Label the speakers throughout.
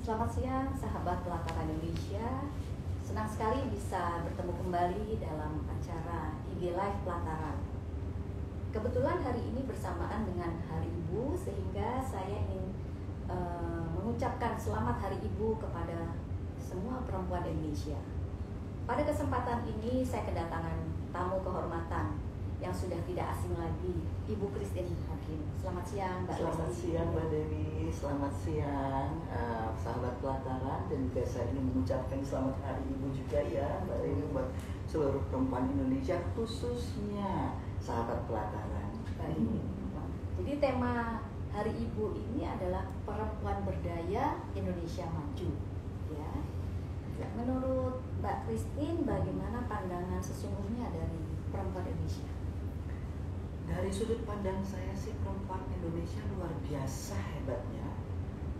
Speaker 1: Selamat siang sahabat Pelataran Indonesia. Senang sekali bisa bertemu kembali dalam acara IG Live Pelataran. Kebetulan hari ini bersamaan dengan Hari Ibu, sehingga saya ingin mengucapkan selamat Hari Ibu kepada semua perempuan Indonesia. Pada kesempatan ini saya kedatangan tamu kehormatan yang sudah tidak asing lagi, Ibu Christine Hakim. Selamat siang Mbak.
Speaker 2: Selamat siang Mbak Dewi, selamat siang sahabat Pelataran, dan juga saya ingin mengucapkan selamat Hari Ibu juga ya Mbak Dewi buat seluruh perempuan Indonesia, khususnya sahabat Pelataran.
Speaker 1: Baik. Jadi tema Hari Ibu ini adalah perempuan berdaya Indonesia maju. Ya. Menurut Mbak Christine, bagaimana pandangan sesungguhnya dari perempuan Indonesia?
Speaker 2: Dari sudut pandang saya sih, perempuan Indonesia luar biasa hebatnya,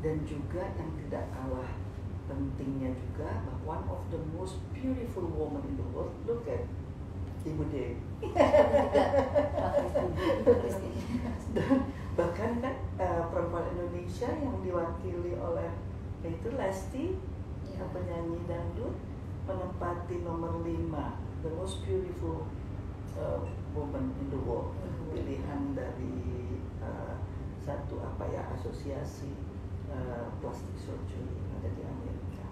Speaker 2: dan juga yang tidak kalah pentingnya juga bahwa one of the most beautiful woman in the world. Look at Ibu Dewi. Dan bahkan kan perempuan Indonesia yang diwakili oleh itu Lesti, penyanyi dangdut, menempati nomor 5 the most beautiful woman in the world, pilihan dari satu asosiasi plastic surgery yang ada di Amerika.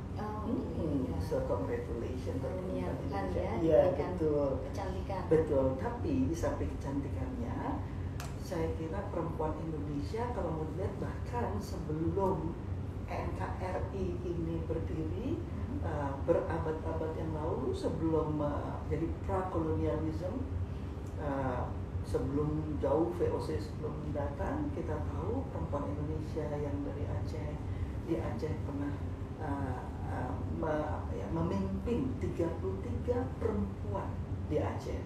Speaker 2: So congratulations.
Speaker 1: Menyiapkan
Speaker 2: ya, betul.
Speaker 1: Kecantikan.
Speaker 2: Betul. Tapi di samping kecantikannya, saya kira perempuan Indonesia kalau mau dilihat bahkan sebelum NKRI ini berdiri, berabad-abad yang lalu, sebelum jadi prakolonialisme, sebelum jauh VOC sebelum datang, kita tahu perempuan Indonesia yang dari Aceh, di Aceh pernah memimpin 33 perempuan di Aceh.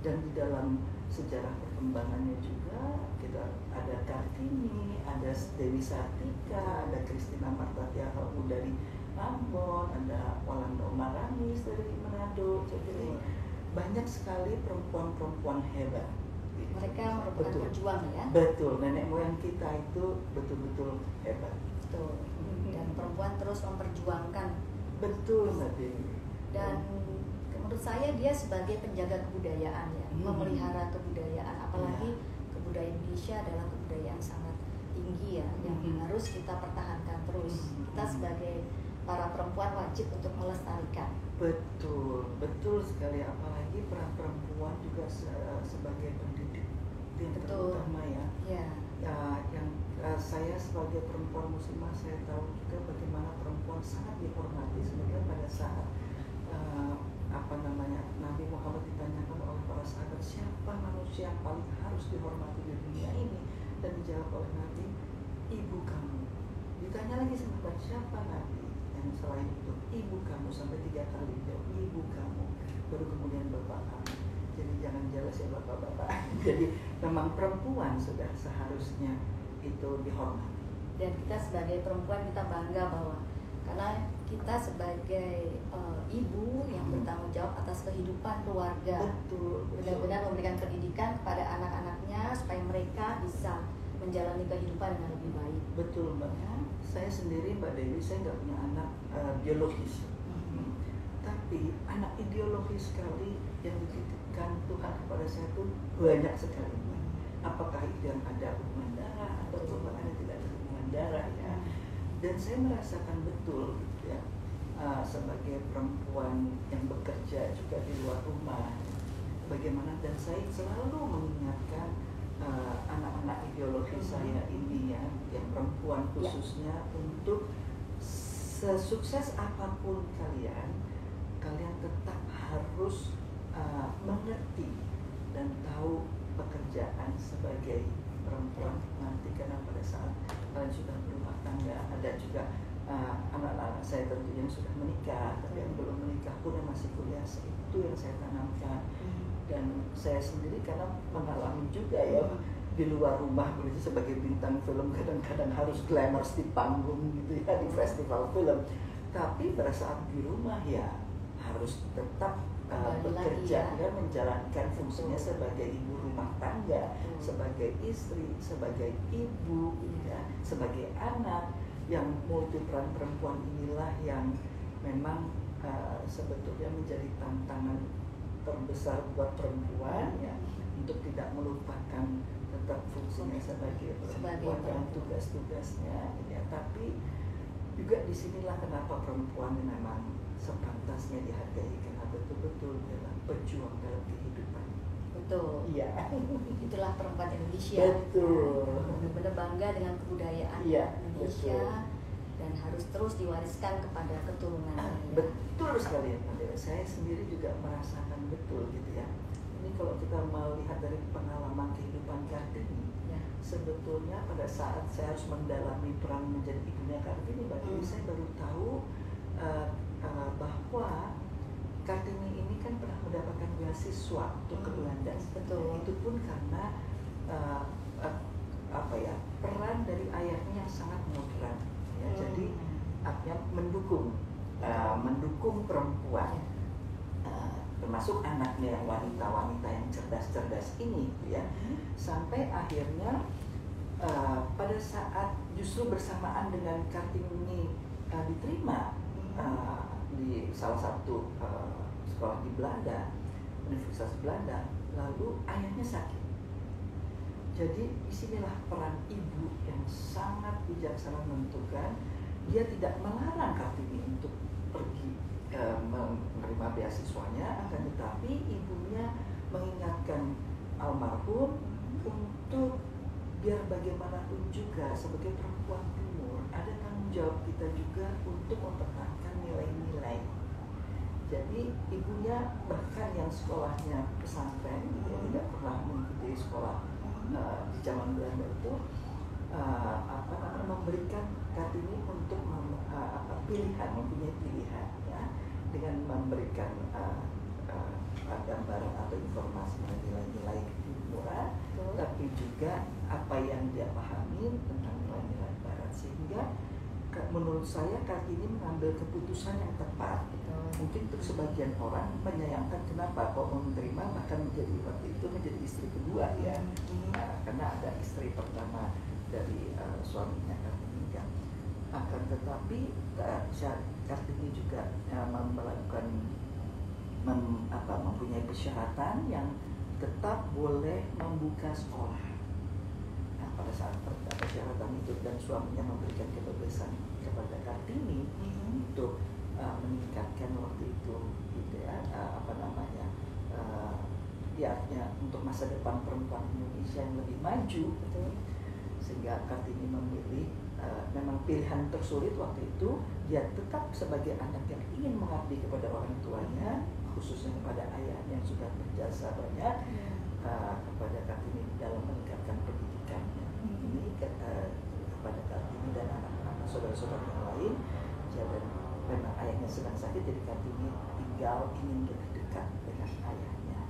Speaker 2: Dan di dalam sejarah perkembangannya juga kita ada Kartini, ada Dewi Sartika, ada Christina Martatiahamu dari Ambon, ada Walanda Maramis dari Manado. Jadi banyak sekali perempuan-perempuan hebat.
Speaker 1: Mereka merupakan pejuang ya.
Speaker 2: Betul, nenek moyang kita itu betul-betul hebat.
Speaker 1: Betul. Dan perempuan terus memperjuangkan.
Speaker 2: Betul, Mbak Dewi.
Speaker 1: Dan menurut saya dia sebagai penjaga kebudayaan ya, memelihara kebudayaan, apalagi kebudayaan Indonesia adalah kebudayaan sangat tinggi ya, yang harus kita pertahankan terus. Kita sebagai para perempuan wajib untuk melestarikan.
Speaker 2: Betul, betul sekali. Apalagi peran perempuan juga sebagai pendidik yang terutama ya. Yang saya sebagai perempuan muslimah, saya tahu juga bagaimana perempuan sangat dihormati. Sebenarnya pada saat Nabi Muhammad ditanyakan oleh para sahabat, siapa manusia yang paling harus dihormati di dunia ini, dan dijawab oleh Nabi, ibu kamu. Ditanya lagi sama siapa Nabi yang selain itu, ibu kamu, sampai 3 kali dijawab ibu kamu, baru kemudian bapak kamu. Jadi jangan jelas ya bapak-bapak. Jadi memang perempuan sudah seharusnya itu dihormati.
Speaker 1: Dan kita sebagai perempuan kita bangga bahwa karena kita sebagai ibu yang bertanggung jawab atas kehidupan keluarga.
Speaker 2: Betul.
Speaker 1: Benar-benar memberikan pendidikan kepada anak-anaknya supaya mereka bisa menjalani kehidupan dengan lebih baik.
Speaker 2: Betul Mbak. Saya sendiri Mbak Dewi, saya nggak punya anak biologis. Tapi anak ideologis sekali yang dititipkan Tuhan kepada saya itu banyak sekali. Apakah itu yang ada hubungan darah atau bahkan tidak ada hubungan darah ya. Dan saya merasakan betul ya, sebagai perempuan yang bekerja juga di luar rumah, bagaimana, dan saya selalu mengingatkan anak-anak ideologis saya ini ya, yang perempuan khususnya, untuk sesukses apapun kalian tetap harus mengerti dan tahu pekerjaan sebagai perempuan nanti, karena pada saat kalian sudah berumah tangga, ada juga anak-anak saya tentu yang sudah menikah, tapi yang belum menikah pun yang masih kuliah, itu yang saya tanamkan. Dan saya sendiri karena mengalami juga ya, di luar rumah begitu sebagai bintang film kadang-kadang harus glamorous di panggung gitu ya, di festival film, tapi pada saat di rumah ya harus tetap bekerja dan menjalankan fungsinya sebagai ibu rumah tangga, sebagai istri, sebagai ibu, ya, sebagai anak. yang multi peran perempuan inilah yang memang sebetulnya menjadi tantangan terbesar buat perempuan ya, untuk tidak melupakan tetap fungsinya sebagai perempuan dan tugas-tugasnya ya. Tapi juga disinilah kenapa perempuan memang sepantasnya dihargai, karena betul-betul dalam pejuang dalam kehidupan.
Speaker 1: Betul.
Speaker 2: Iya.
Speaker 1: Itulah perempuan Indonesia.
Speaker 2: Betul.
Speaker 1: Benar-benar bangga dengan kebudayaan Indonesia, betul. Dan harus terus diwariskan kepada keturunan.
Speaker 2: Betul sekali ya, saya sendiri juga merasakan betul gitu ya. Ini kalau kita melihat dari pengalaman kehidupan Kartini, ya, sebetulnya pada saat saya harus mendalami peran menjadi ibunya Kartini, saya baru tahu bahwa Kartini ini kan pernah mendapatkan beasiswa untuk ke Belanda.
Speaker 1: Betul.
Speaker 2: Itu pun karena peran dari ayahnya yang sangat moderat. Ya, jadi artinya mendukung perempuan, termasuk anaknya yang wanita-wanita yang cerdas-cerdas ini, ya, sampai akhirnya pada saat justru bersamaan dengan Kartini diterima di salah satu sekolah di Belanda, Universitas Belanda, lalu ayahnya sakit. Jadi disinilah peran ibu yang sangat bijaksana menentukan. Dia tidak melarang Kartini untuk pergi menerima beasiswanya, akan tetapi ibunya mengingatkan almarhum untuk biar bagaimanapun juga sebagai perempuan timur ada tanggung jawab kita juga untuk mempertahankan nilai-nilai. Jadi ibunya bahkan yang sekolahnya pesantren, dia tidak pernah mengikuti sekolah di zaman Belanda itu, memberikan Kartini untuk mempunyai pilihan ya, dengan memberikan gambaran atau informasi nilai-nilai ketimuran, tapi juga apa yang dia pahami tentang nilai-nilai barat, sehingga menurut saya Kartini mengambil keputusan yang tepat. Mungkin untuk sebagian orang menyayangkan kenapa kok menerima bahkan menjadi waktu itu menjadi istri kedua ya, karena ada istri pertama dari suaminya Kartini kan. Akan tetapi Kartini juga melakukan mempunyai persyaratan yang tetap boleh membuka sekolah. Nah, pada saat persyaratan itu dan suaminya memberikan kebebasan kepada Kartini untuk meningkatkan waktu itu gitu ya, artinya untuk masa depan perempuan Indonesia yang lebih maju, betul. Sehingga Kartini memilih memang pilihan tersulit waktu itu, dia tetap sebagai anak yang ingin mengabdi kepada orang tuanya, khususnya kepada ayahnya yang sudah berjasa banyak kepada Kartini dalam meningkatkan pendidikannya. Ini kepada Kartini dan anak-anak saudara-saudara yang lain. Dan memang ayahnya sedang sakit, jadi Kartini tinggal ingin lebih dekat dengan ayahnya.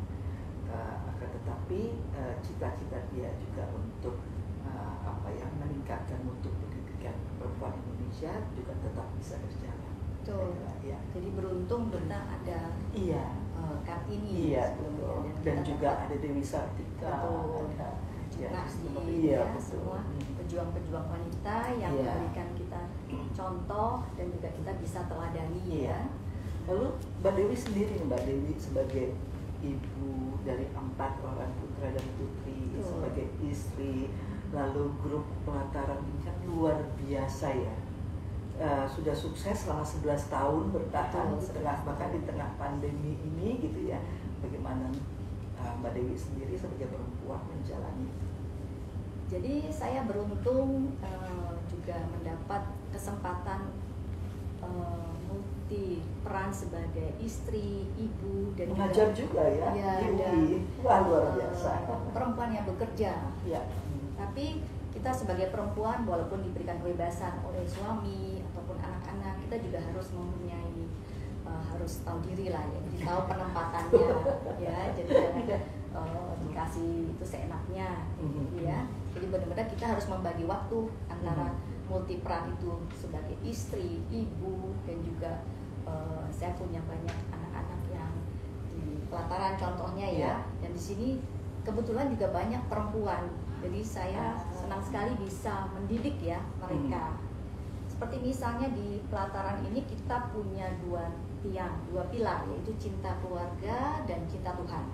Speaker 2: Akan tetapi cita-cita dia juga untuk meningkatkan mutu pendidikan perempuan Indonesia juga tetap bisa berjalan.
Speaker 1: Betul. Ya. Jadi beruntung benar ada Kartini
Speaker 2: sebelumnya, dan juga ada Dewi Sartika.
Speaker 1: Semua pejuang-pejuang wanita yang memberikan kita contoh dan juga kita bisa teladani ya.
Speaker 2: Lalu Mbak Dewi sendiri, Mbak Dewi sebagai ibu dari 4 orang putra dan putri, sebagai istri, lalu grup pelataran ini kan luar biasa ya. Sudah sukses selama 11 tahun bertahan bahkan di tengah pandemi ini gitu ya. Bagaimana Mbak Dewi sendiri sebagai perempuan menjalani?
Speaker 1: Jadi saya beruntung juga mendapat kesempatan multi peran sebagai istri, ibu, dan
Speaker 2: mengajar juga ya,
Speaker 1: dan
Speaker 2: luar biasa.
Speaker 1: Perempuan yang bekerja. Ya. Tapi kita sebagai perempuan walaupun diberikan kebebasan oleh suami ataupun anak-anak, kita juga harus mempunyai harus tahu diri lah ya, jadi tahu penempatannya ya, jadi jangan dikasih itu seenaknya ya. Jadi benar-benar kita harus membagi waktu antara multi peran itu sebagai istri, ibu, dan juga saya punya banyak anak-anak yang di pelataran contohnya ya. Dan di sini kebetulan juga banyak perempuan. Jadi saya senang sekali bisa mendidik ya mereka seperti misalnya di pelataran ini kita punya dua tiang, dua pilar, yaitu cinta keluarga dan cinta Tuhan.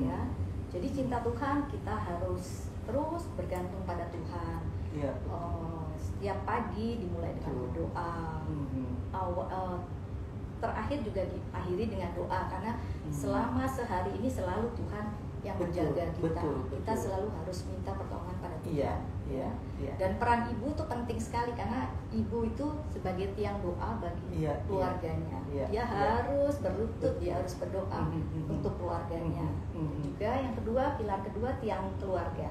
Speaker 1: Ya, jadi cinta Tuhan kita harus terus bergantung pada Tuhan. Setiap pagi dimulai dengan berdoa. Terakhir juga diakhiri dengan doa, karena selama sehari ini selalu Tuhan yang menjaga kita. Kita selalu harus minta pertolongan pada Tuhan. Dan peran ibu itu penting sekali, karena ibu itu sebagai tiang doa bagi keluarganya. Dia harus berlutut, dia harus berdoa untuk keluarganya. Juga yang kedua, pilar kedua, tiang keluarga.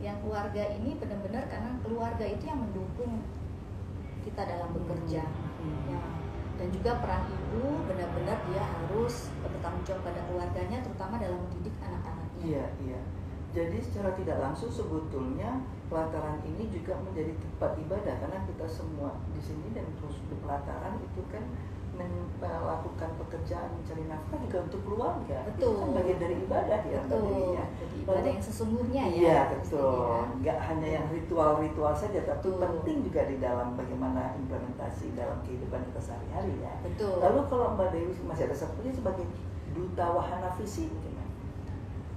Speaker 1: Yang keluarga ini benar-benar karena keluarga itu yang mendukung kita dalam bekerja. Dan juga peran ibu benar-benar dia harus bertanggung jawab pada keluarganya, terutama dalam mendidik anak-anaknya.
Speaker 2: Jadi secara tidak langsung sebetulnya pelataran ini juga menjadi tempat ibadah, karena kita semua di sini dan terus di pelataran itu kan melakukan pekerjaan mencari nafkah juga untuk keluarga.
Speaker 1: Betul.
Speaker 2: Itu kan bagian dari ibadah ya.
Speaker 1: Betul. Jadi ibadah yang sesungguhnya ya.
Speaker 2: Iya betul. Nggak hanya yang ritual-ritual saja, tapi penting juga di dalam bagaimana implementasi dalam kehidupan kita sehari-hari ya.
Speaker 1: Betul.
Speaker 2: Lalu kalau Mbak Dewi masih ada seperti sebagai duta Wahana Visi bagaimana?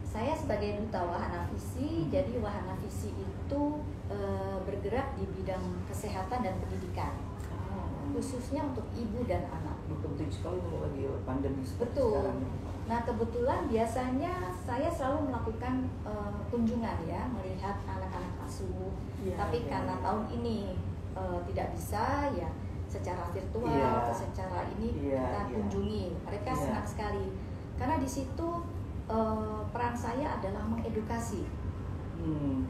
Speaker 1: Saya sebagai duta Wahana Visi, jadi Wahana Visi itu bergerak di bidang kesehatan dan pendidikan, khususnya untuk ibu dan anak.
Speaker 2: Penting sekali lagi pandemi
Speaker 1: sekarang. Nah kebetulan biasanya saya selalu melakukan kunjungan ya, melihat anak-anak asuh. Tapi karena tahun ini tidak bisa ya, secara virtual atau secara ini kita kunjungi. Mereka senang sekali karena di situ peran saya adalah mengedukasi.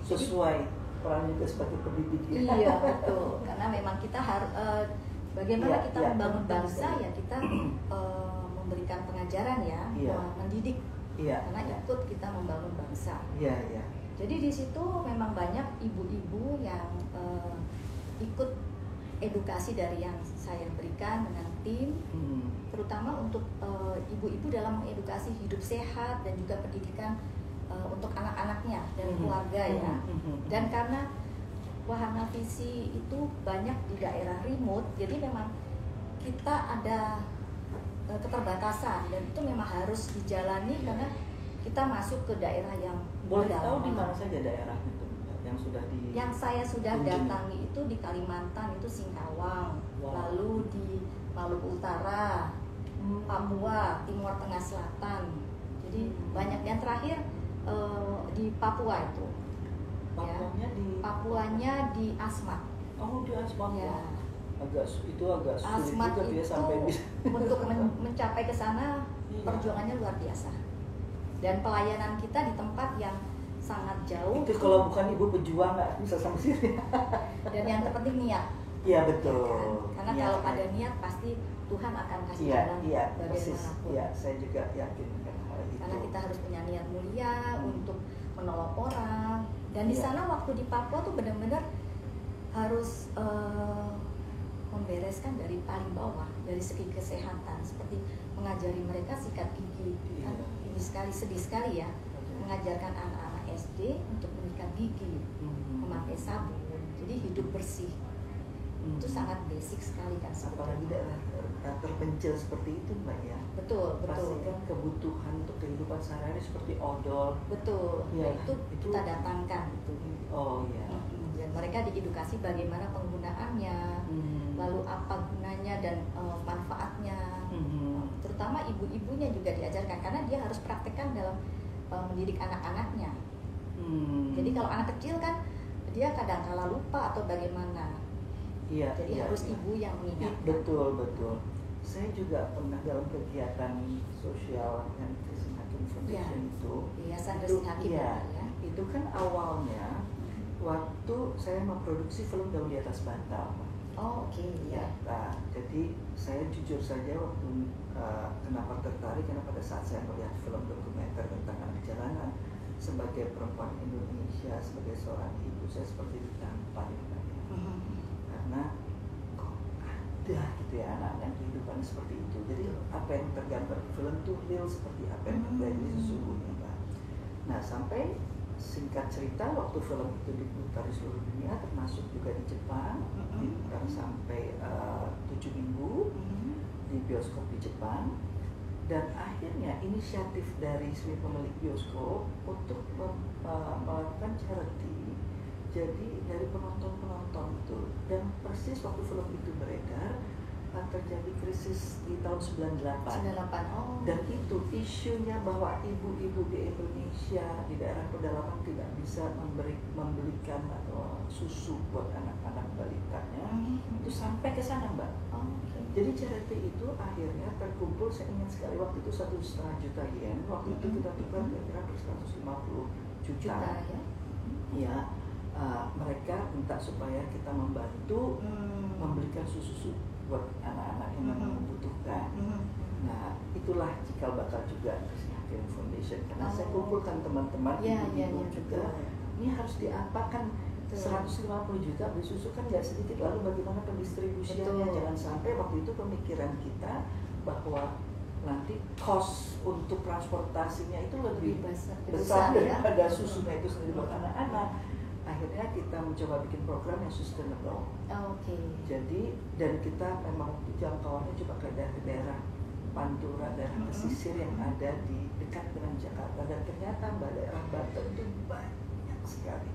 Speaker 2: Sesuai peran juga sebagai pendidik.
Speaker 1: Iya betul, karena memang kita harus bagaimana kita membangun bangsa ya, kita memberikan pengajaran ya, mendidik, karena ikut kita membangun bangsa. Jadi di situ memang banyak ibu-ibu yang ikut edukasi dari yang saya berikan dengan tim, terutama untuk ibu-ibu dalam mengedukasi hidup sehat dan juga pendidikan untuk anak-anaknya dan keluarga ya. Dan karena Wahana Visi itu banyak di daerah remote, jadi memang kita ada keterbatasan dan itu memang harus dijalani karena kita masuk ke daerah yang
Speaker 2: boleh tahu di mana saja daerah itu yang sudah di
Speaker 1: yang saya sudah datangi itu di Kalimantan itu Singkawang, lalu di Maluku Utara, Papua, Timur Tengah Selatan. Jadi banyak, yang terakhir di Papua itu. Papuanya di Asmat.
Speaker 2: Oh di Asmat
Speaker 1: ya.
Speaker 2: Agak sulit juga
Speaker 1: Asmat
Speaker 2: dia
Speaker 1: itu
Speaker 2: sampai bisa.
Speaker 1: untuk mencapai ke sana perjuangannya luar biasa. Dan pelayanan kita di tempat yang sangat jauh.
Speaker 2: Itu kalau bukan ibu pejuang nggak bisa sampai sini.
Speaker 1: Dan yang terpenting niat.
Speaker 2: Iya betul.
Speaker 1: Kan? Karena kalau ada niat pasti Tuhan akan kasih jalan bagaimanapun.
Speaker 2: Iya, saya juga yakin hal itu.
Speaker 1: Karena kita harus punya niat mulia untuk menolong orang. Dan di sana waktu di Papua tuh benar-benar harus membereskan dari paling bawah, dari segi kesehatan, seperti mengajari mereka sikat gigi. Kan ini sedih sekali ya, mengajarkan anak-anak SD untuk menyikat gigi, memakai sabun, jadi hidup bersih. Itu sangat basic sekali kan.
Speaker 2: Apalagi daerah terpencil seperti itu Mbak ya.
Speaker 1: Betul.
Speaker 2: Pastikan kebutuhan untuk kehidupan sehari-hari seperti odol.
Speaker 1: Betul. Ya, itu kita datangkan itu.
Speaker 2: Oh iya.
Speaker 1: Dan mereka diedukasi bagaimana penggunaannya, lalu apa gunanya dan manfaatnya. Terutama ibu-ibunya juga diajarkan karena dia harus praktekkan dalam mendidik anak-anaknya. Jadi kalau anak kecil kan dia kadang-kala lupa atau bagaimana. Jadi harus ibu yang mengingatkan.
Speaker 2: Betul. Saya juga pernah dalam kegiatan sosial yang Christine Hakim Foundation itu.
Speaker 1: Yayasan Christine Hakim ya.
Speaker 2: Itu kan awalnya waktu saya memproduksi film Daun di Atas Bantal.
Speaker 1: Oh oke.
Speaker 2: Nah, jadi saya jujur saja waktu kenapa tertarik, karena pada saat saya melihat film dokumenter tentang anak jalanan sebagai perempuan Indonesia, sebagai seorang ibu, saya seperti ditampar karena kok ada gitu ya anak-anak kehidupan seperti itu. Jadi apa yang tergambar di film itu real seperti apa yang terjadi sesungguhnya Mbak. Nah sampai singkat cerita waktu film itu diputar di seluruh dunia termasuk juga di Jepang, diputar sampai 7 minggu di bioskop di Jepang. Dan akhirnya inisiatif dari si pemilik bioskop untuk melakukan charity. Jadi dari penonton-penonton itu, dan persis waktu film itu beredar terjadi krisis di tahun 98.
Speaker 1: Oh.
Speaker 2: Dan itu isunya bahwa ibu-ibu di Indonesia di daerah pedalaman tidak bisa membelikan susu buat anak-anak balitanya. Itu sampai ke sana, Mbak.
Speaker 1: Okay.
Speaker 2: Jadi charity itu akhirnya terkumpul, saya ingat sekali waktu itu 1,5 juta yen. Waktu itu kita tukar kira-kira 150 juta.
Speaker 1: Ya.
Speaker 2: Ya, mereka minta supaya kita membantu membelikan susu buat anak-anak yang memang membutuhkan. Nah, itulah cikal bakal juga Hakim Foundation. Karena saya kumpulkan teman-teman ibu-ibu juga. Ini harus diapakan. 150 juta beli susu kan nggak sedikit, lalu bagaimana pendistribusiannya? Jangan sampai waktu itu pemikiran kita bahwa nanti cost untuk transportasinya itu lebih besar daripada susunya itu sendiri buat anak-anak. Akhirnya kita mencoba bikin program yang sustainable. Jadi dan kita memang jangkauannya coba ke daerah Pantura, daerah pesisir yang ada di dekat dengan Jakarta, dan ternyata daerah Banten itu banyak sekali.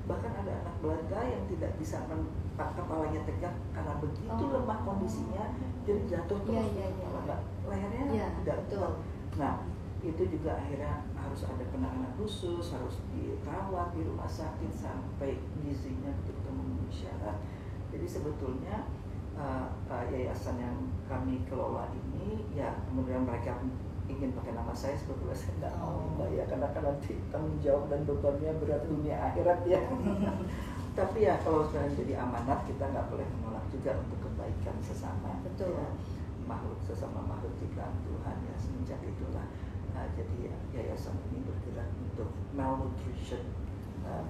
Speaker 2: Bahkan ada anak Belanda yang tidak bisa kepalanya tegak karena begitu lemah kondisinya, jadi jatuh terus. Lehernya tidak betul. Nah, itu juga akhirnya harus ada penanganan khusus, harus dirawat di rumah sakit sampai gizinya betul-betul memenuhi syarat. Jadi sebetulnya yayasan yang kami kelola ini, ya kemudian mereka ingin pakai nama saya, sebetulnya saya tidak mau, Mbak, ya, karena kan nanti tanggung jawab dan bebannya berat dunia akhirat ya. Tapi ya kalau sudah jadi amanat, kita nggak boleh menolak juga untuk kebaikan sesama.
Speaker 1: Betul.
Speaker 2: Ya, makhluk sesama makhluk ciptaan Tuhan ya. Semenjak itulah jadi yayasan ini bergerak untuk malnutrition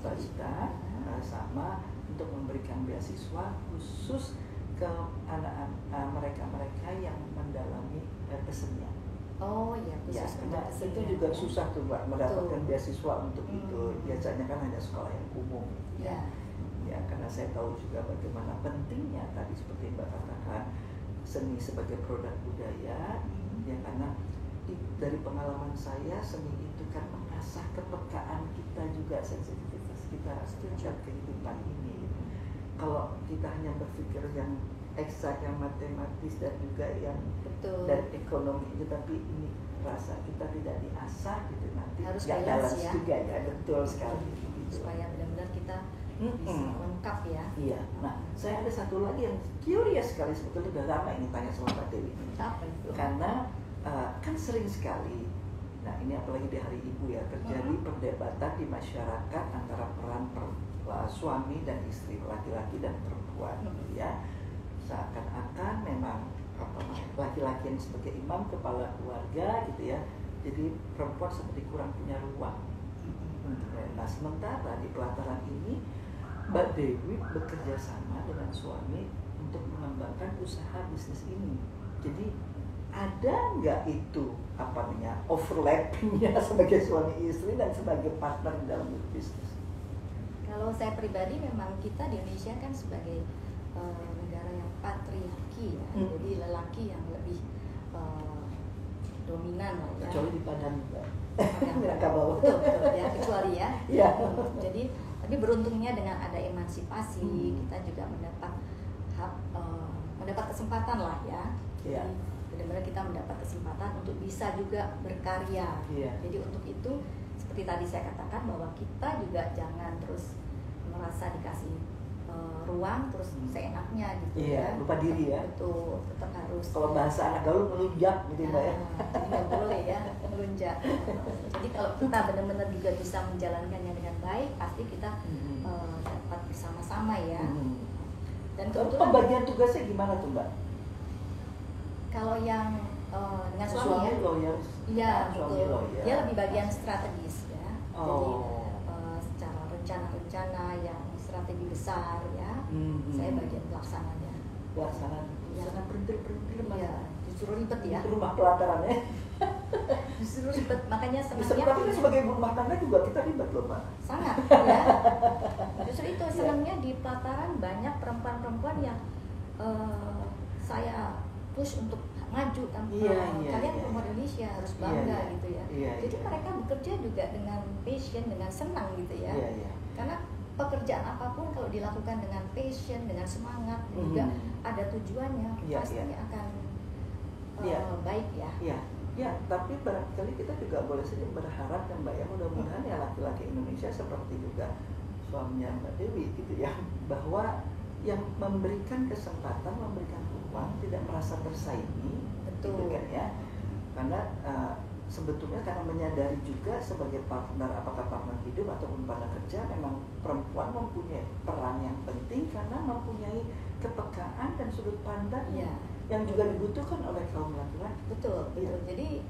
Speaker 2: balita, sama untuk memberikan beasiswa khusus ke anak-anak mereka yang mendalami kesenian. Karena itu juga susah tuh, Mbak, mendapatkan beasiswa untuk itu. Biasanya kan hanya sekolah yang umum. Ya, karena saya tahu juga bagaimana pentingnya tadi seperti Mbak katakan seni sebagai produk budaya. Ya, karena dari pengalaman saya, seni itu kan mengasah kepekaan kita juga, sensitivitas kita terhadap kehidupan ini. Kalau kita hanya berpikir yang eksak, yang matematis dan juga yang dan ekonomi itu, tapi ini rasa kita tidak diasah gitu, nanti
Speaker 1: harus
Speaker 2: nggak balance juga ya. Betul sekali gitu.
Speaker 1: Supaya benar-benar kita bisa lengkap ya.
Speaker 2: Iya. Nah, saya ada satu lagi yang curious sekali, sebetulnya udah lama ini tanya sama Mbak Dewi.
Speaker 1: Apa itu?
Speaker 2: Karena kan sering sekali, nah ini apalagi di Hari Ibu ya, terjadi perdebatan di masyarakat antara peran suami dan istri, laki-laki dan perempuan, ya. Seakan-akan memang laki-laki yang sebagai imam, kepala keluarga gitu ya, jadi perempuan seperti kurang punya ruang. Nah, sementara di pelataran ini Mbak Dewi bekerja sama dengan suami untuk mengembangkan usaha bisnis ini. Jadi ada nggak itu overlappingnya sebagai suami istri dan sebagai partner dalam bisnis?
Speaker 1: Kalau saya pribadi, memang kita di Indonesia kan sebagai negara yang patriarki ya, jadi lelaki yang lebih dominan lah ya.
Speaker 2: Kecuali di Padang, Mbak.
Speaker 1: Betul, ya, kecuali ya. Jadi tapi beruntungnya dengan ada emansipasi, kita juga mendapat kesempatan lah ya. Jadi benar-benar kita mendapat kesempatan untuk bisa juga berkarya. Jadi untuk itu, seperti tadi saya katakan, bahwa kita juga jangan terus merasa dikasih ruang terus seenaknya gitu ya.
Speaker 2: Lupa diri ya.
Speaker 1: Betul, tetap harus.
Speaker 2: Kalau bahasa anak gaul melunjak gitu, Mbak ya.
Speaker 1: Jadi nggak boleh ya melunjak. Jadi kalau kita benar-benar juga bisa menjalankannya dengan baik, pasti kita dapat bersama-sama ya. Dan kebetulan
Speaker 2: pembagian tugasnya gimana tuh, Mbak?
Speaker 1: Kalau yang dengan suami ya,
Speaker 2: lawyer.
Speaker 1: Iya, betul. Dia lebih bagian strategis ya. Jadi secara rencana-rencana yang strategi besar ya, saya bagian pelaksananya.
Speaker 2: Pelaksanaan perintil-perintil.
Speaker 1: Iya. Justru ribet ya.
Speaker 2: Rumah pelatarannya.
Speaker 1: Justru ribet, makanya
Speaker 2: Tapi
Speaker 1: senangnya
Speaker 2: kan sebagai ibu rumah tangga juga kita ribet loh Pak.
Speaker 1: sangat ya. Justru itu senangnya di pelataran banyak perempuan-perempuan yang saya push untuk maju kan. Kalian perempuan Indonesia harus bangga gitu ya. Jadi mereka bekerja juga dengan passion, dengan senang gitu ya. Karena pekerjaan apapun kalau dilakukan dengan passion, dengan semangat, juga ada tujuannya, pasti akan baik ya.
Speaker 2: Ya, tapi barangkali kita juga boleh saja berharap ya Mbak ya, mudah-mudahan ya laki-laki Indonesia seperti juga suaminya Mbak Dewi gitu ya, bahwa yang memberikan kesempatan, memberikan peluang, tidak merasa tersaingi, gitu kan ya. Karena sebetulnya karena menyadari juga sebagai partner, apakah partner hidup ataupun partner kerja, memang perempuan mempunyai peran yang penting karena mempunyai kepekaan dan sudut pandang yang juga dibutuhkan oleh kaum laki-laki.
Speaker 1: Betul. Jadi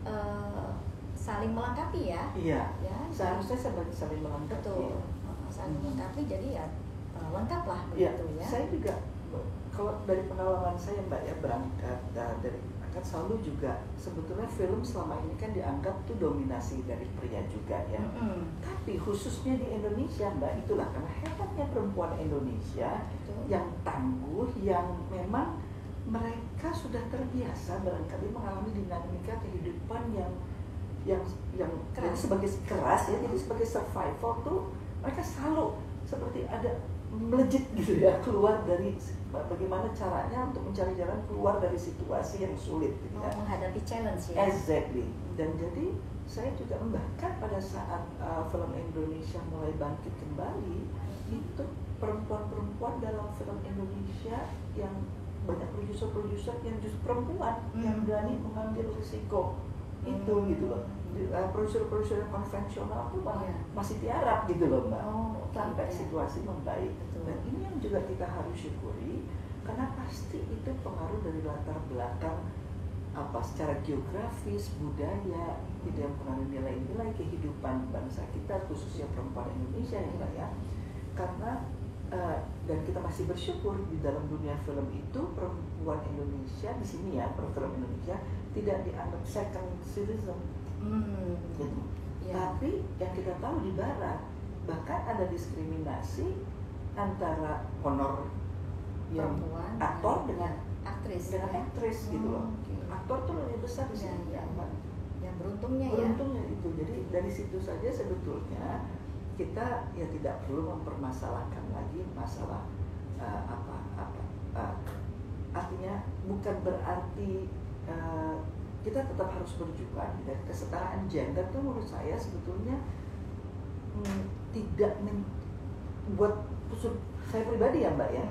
Speaker 1: saling melengkapi ya.
Speaker 2: Seharusnya saling melengkapi.
Speaker 1: Betul. Saling melengkapi, jadi ya lengkap lah begitu ya.
Speaker 2: Saya juga kalau dari pengalaman saya Mbak ya, berangkat dari selalu juga sebetulnya film selama ini kan dianggap tuh dominasi dari pria juga ya. Tapi khususnya di Indonesia Mbak, itulah karena hebatnya perempuan Indonesia yang tangguh, yang memang mereka sudah terbiasa barangkali mengalami dinamika kehidupan yang sebagai keras ya. Jadi sebagai survival tuh mereka selalu seperti ada melejit gitu ya, keluar dari bagaimana caranya untuk mencari jalan keluar dari situasi yang sulit gitu ya.
Speaker 1: Menghadapi challenge ya.
Speaker 2: Exactly. Dan jadi saya juga bahkan pada saat film Indonesia mulai bangkit kembali, itu perempuan-perempuan dalam film Indonesia yang banyak produser-produser yang justru perempuan yang berani mengambil risiko itu gitu loh. Produser-produser konvensional tuh masih tiarap gitu loh Mbak, sampai situasi membaik. Dan ini yang juga kita harus syukuri, karena pasti itu pengaruh dari latar belakang secara geografis, budaya, gitu yang pengaruh nilai-nilai kehidupan bangsa kita, khususnya perempuan Indonesia ya Mbak ya. Karena dan kita masih bersyukur di dalam dunia film itu perempuan Indonesia di sini ya, film Indonesia tidak dianggap second citizen. Gitu. Tapi yang kita tahu di Barat bahkan ada diskriminasi antara honor yang aktor dengan aktris gitu loh. Aktor tuh lebih besar di sini ya.
Speaker 1: Yang beruntungnya
Speaker 2: itu. Jadi dari situ saja sebetulnya kita ya tidak perlu mempermasalahkan lagi masalah artinya bukan berarti kita tetap harus berjuang. Dan kesetaraan gender itu menurut saya sebetulnya tidak buat saya pribadi ya Mbak ya,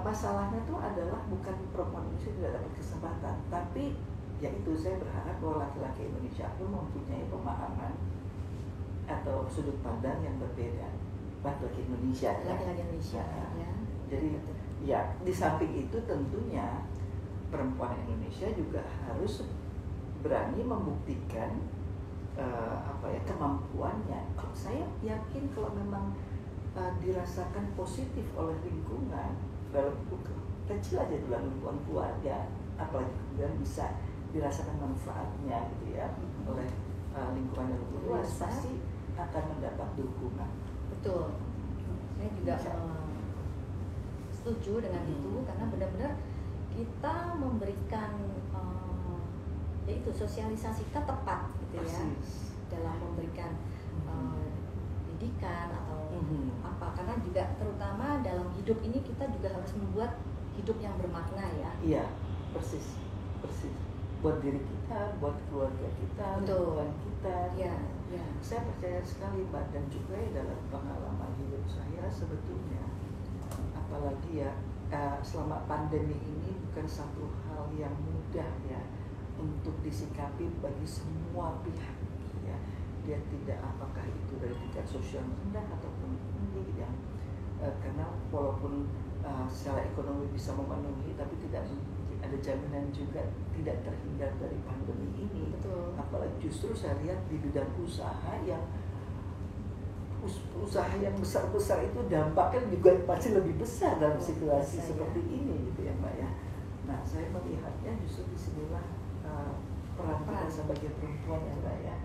Speaker 2: masalahnya itu adalah bukan perempuan Indonesia tidak dapat kesempatan, tapi ya itu saya berharap bahwa laki-laki Indonesia pun mempunyai pemahaman atau sudut pandang yang berbeda. Laki-laki Indonesia ya. Jadi ya di samping itu tentunya perempuan Indonesia juga harus berani membuktikan kemampuannya. Saya yakin kalau memang dirasakan positif oleh lingkungan, dalam kecil aja dalam lingkungan keluarga, apalagi kemudian bisa dirasakan manfaatnya gitu ya oleh lingkungan yang luas, pasti akan mendapat dukungan.
Speaker 1: Betul. Saya juga setuju dengan itu, karena benar-benar kita memberikan yaitu sosialisasi kita tepat gitu ya. Dalam memberikan pendidikan atau karena juga terutama dalam hidup ini kita juga harus membuat hidup yang bermakna ya.
Speaker 2: Iya, persis. Buat diri kita, buat keluarga kita, lingkungan kita.
Speaker 1: Iya.
Speaker 2: Saya percaya sekali Mbak, dan juga dalam pengalaman hidup saya sebetulnya, apalagi ya selama pandemi ini bukan satu hal yang mudah ya untuk disikapi bagi semua pihak ya. Dia tidak apakah itu dari tingkat sosial rendah ataupun tinggi ya. Karena walaupun secara ekonomi bisa memenuhi, tapi tidak ada jaminan juga tidak terhindar dari pandemi ini.
Speaker 1: Betul.
Speaker 2: Apalagi justru saya lihat di bidang usaha yang besar-besar itu dampaknya juga masih lebih besar dalam situasi seperti ini gitu ya Mbak ya. Nah, saya melihatnya justru disinilah peran kita sebagai perempuan ya Mbak ya,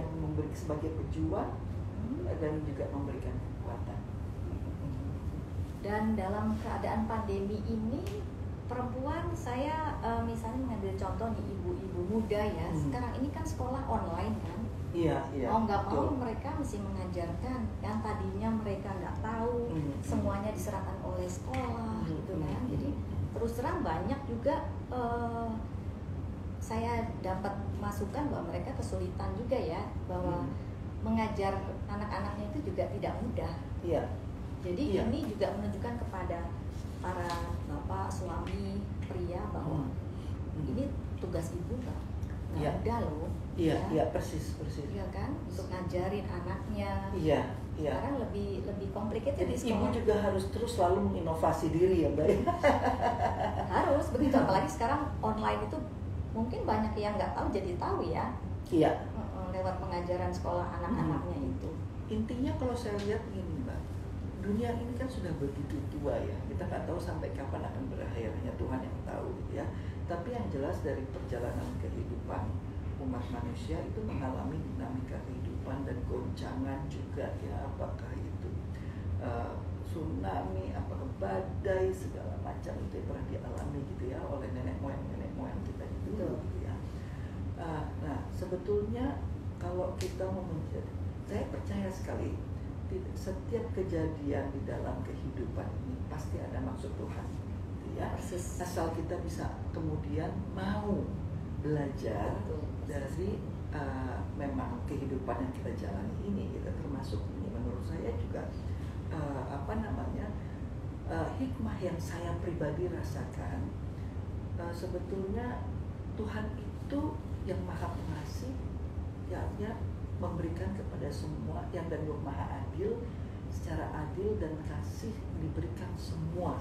Speaker 2: yang memberi sebagai pejuang dan juga memberikan kekuatan.
Speaker 1: Dan dalam keadaan pandemi ini, perempuan saya misalnya mengambil contoh nih ibu-ibu muda ya, sekarang ini kan sekolah online kan.
Speaker 2: Iya.
Speaker 1: Mau nggak mau mereka mesti mengajarkan yang tadinya mereka nggak tahu, semuanya diserahkan oleh sekolah gitu kan. Jadi terus terang banyak juga saya dapat masukan bahwa mereka kesulitan juga ya, bahwa mengajar anak-anaknya itu juga tidak mudah.
Speaker 2: Iya.
Speaker 1: Jadi ini juga menunjukkan kepada para bapak, suami, pria bahwa ini tugas ibu nggak mudah loh.
Speaker 2: Iya, persis.
Speaker 1: Iya kan, untuk ngajarin anaknya.
Speaker 2: Iya.
Speaker 1: Sekarang lebih complicated
Speaker 2: Jadi
Speaker 1: di sekolah.
Speaker 2: ibu juga harus terus selalu menginovasi diri ya Mbak.
Speaker 1: Harus begitu, apalagi sekarang online itu mungkin banyak yang nggak tahu jadi tahu ya.
Speaker 2: Iya.
Speaker 1: Lewat pengajaran sekolah anak-anaknya itu.
Speaker 2: Intinya kalau saya lihat gini Mbak, dunia ini kan sudah begitu tua ya, kita nggak tahu sampai kapan akan berakhir, hanya Tuhan yang tahu gitu ya. Tapi yang jelas dari perjalanan kehidupan umat manusia itu mengalami dinamika kehidupan dan goncangan juga ya, apakah itu tsunami, apakah badai, segala macam itu yang pernah dialami gitu ya oleh nenek moyang kita dulu gitu ya. Nah sebetulnya kalau kita mau menjadi, saya percaya sekali setiap kejadian di dalam kehidupan ini pasti ada maksud Tuhan gitu ya.
Speaker 1: Persis.
Speaker 2: Asal kita bisa kemudian mau belajar dari memang kehidupan yang kita jalani ini, kita termasuk ini menurut saya juga hikmah yang saya pribadi rasakan, sebetulnya Tuhan itu yang maha pengasih, ya memberikan kepada semua, yang dan maha adil, secara adil dan kasih diberikan semua.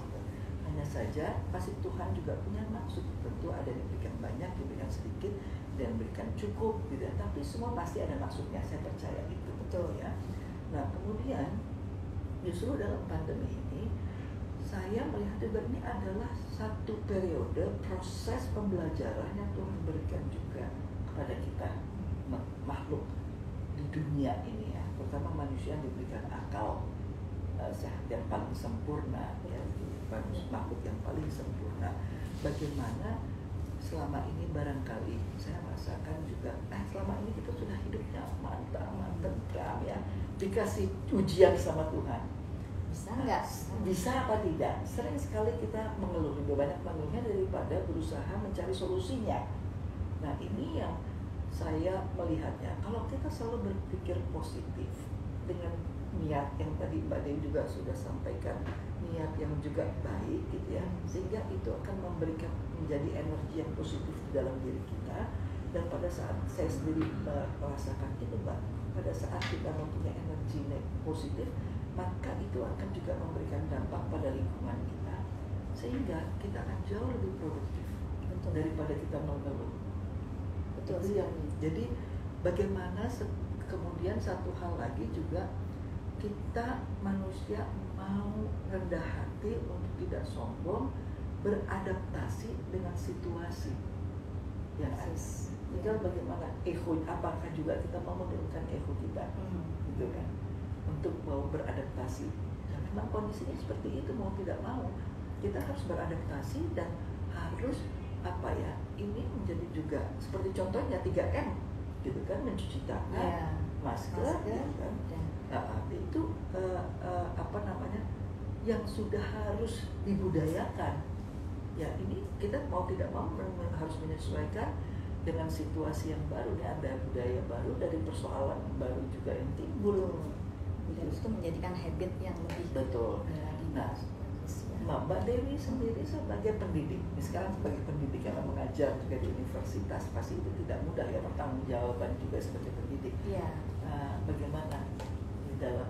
Speaker 2: Hanya saja pasti Tuhan juga punya maksud, tentu ada yang diberikan banyak, diberikan sedikit, dan diberikan cukup gitu. Tapi semua pasti ada maksudnya, saya percaya itu betul ya. Nah kemudian justru dalam pandemi ini saya melihat juga ini adalah satu periode proses pembelajaran yang Tuhan berikan juga kepada kita makhluk di dunia ini ya, terutama manusia yang diberikan akal sehat yang paling sempurna ya, makhluk yang paling sempurna. Bagaimana selama ini barangkali saya merasakan juga selama ini kita sudah hidupnya mantap ya, dikasih ujian sama Tuhan,
Speaker 1: bisa nggak?
Speaker 2: Bisa apa tidak? Sering sekali kita mengeluh, lebih banyak mengeluhnya daripada berusaha mencari solusinya. Nah ini yang saya melihatnya, kalau kita selalu berpikir positif dengan niat yang tadi Mbak Dewi juga sudah sampaikan, niat yang juga baik gitu ya, sehingga itu akan memberikan menjadi energi yang positif di dalam diri kita. Dan pada saat saya sendiri merasakan itu Mbak, pada saat kita mempunyai energi positif, maka itu akan juga memberikan dampak pada lingkungan kita, sehingga kita akan jauh lebih produktif daripada kita mengeluh. Itu yang jadi bagaimana kemudian satu hal lagi juga, kita manusia mau rendah hati untuk tidak sombong, beradaptasi dengan situasi yang ada. Tinggal bagaimana ego, apakah juga kita mau menurunkan ego kita, gitu kan, untuk mau beradaptasi. Dan memang kondisinya seperti itu, mau tidak mau kita harus beradaptasi dan harus ini menjadi juga seperti contohnya 3M gitu kan, mencuci tangan, masker gitu kan. Itu yang sudah harus dibudayakan ya. Ini kita mau tidak mau harus menyesuaikan dengan situasi yang baru, ada budaya baru dari persoalan baru juga yang timbul,
Speaker 1: dan itu menjadikan habit yang lebih
Speaker 2: betul. Nah, Mbak Dewi sendiri sebagai pendidik, sekarang sebagai pendidik yang mengajar juga di universitas, pasti itu tidak mudah ya, pertanggungjawaban juga sebagai pendidik. Bagaimana di dalam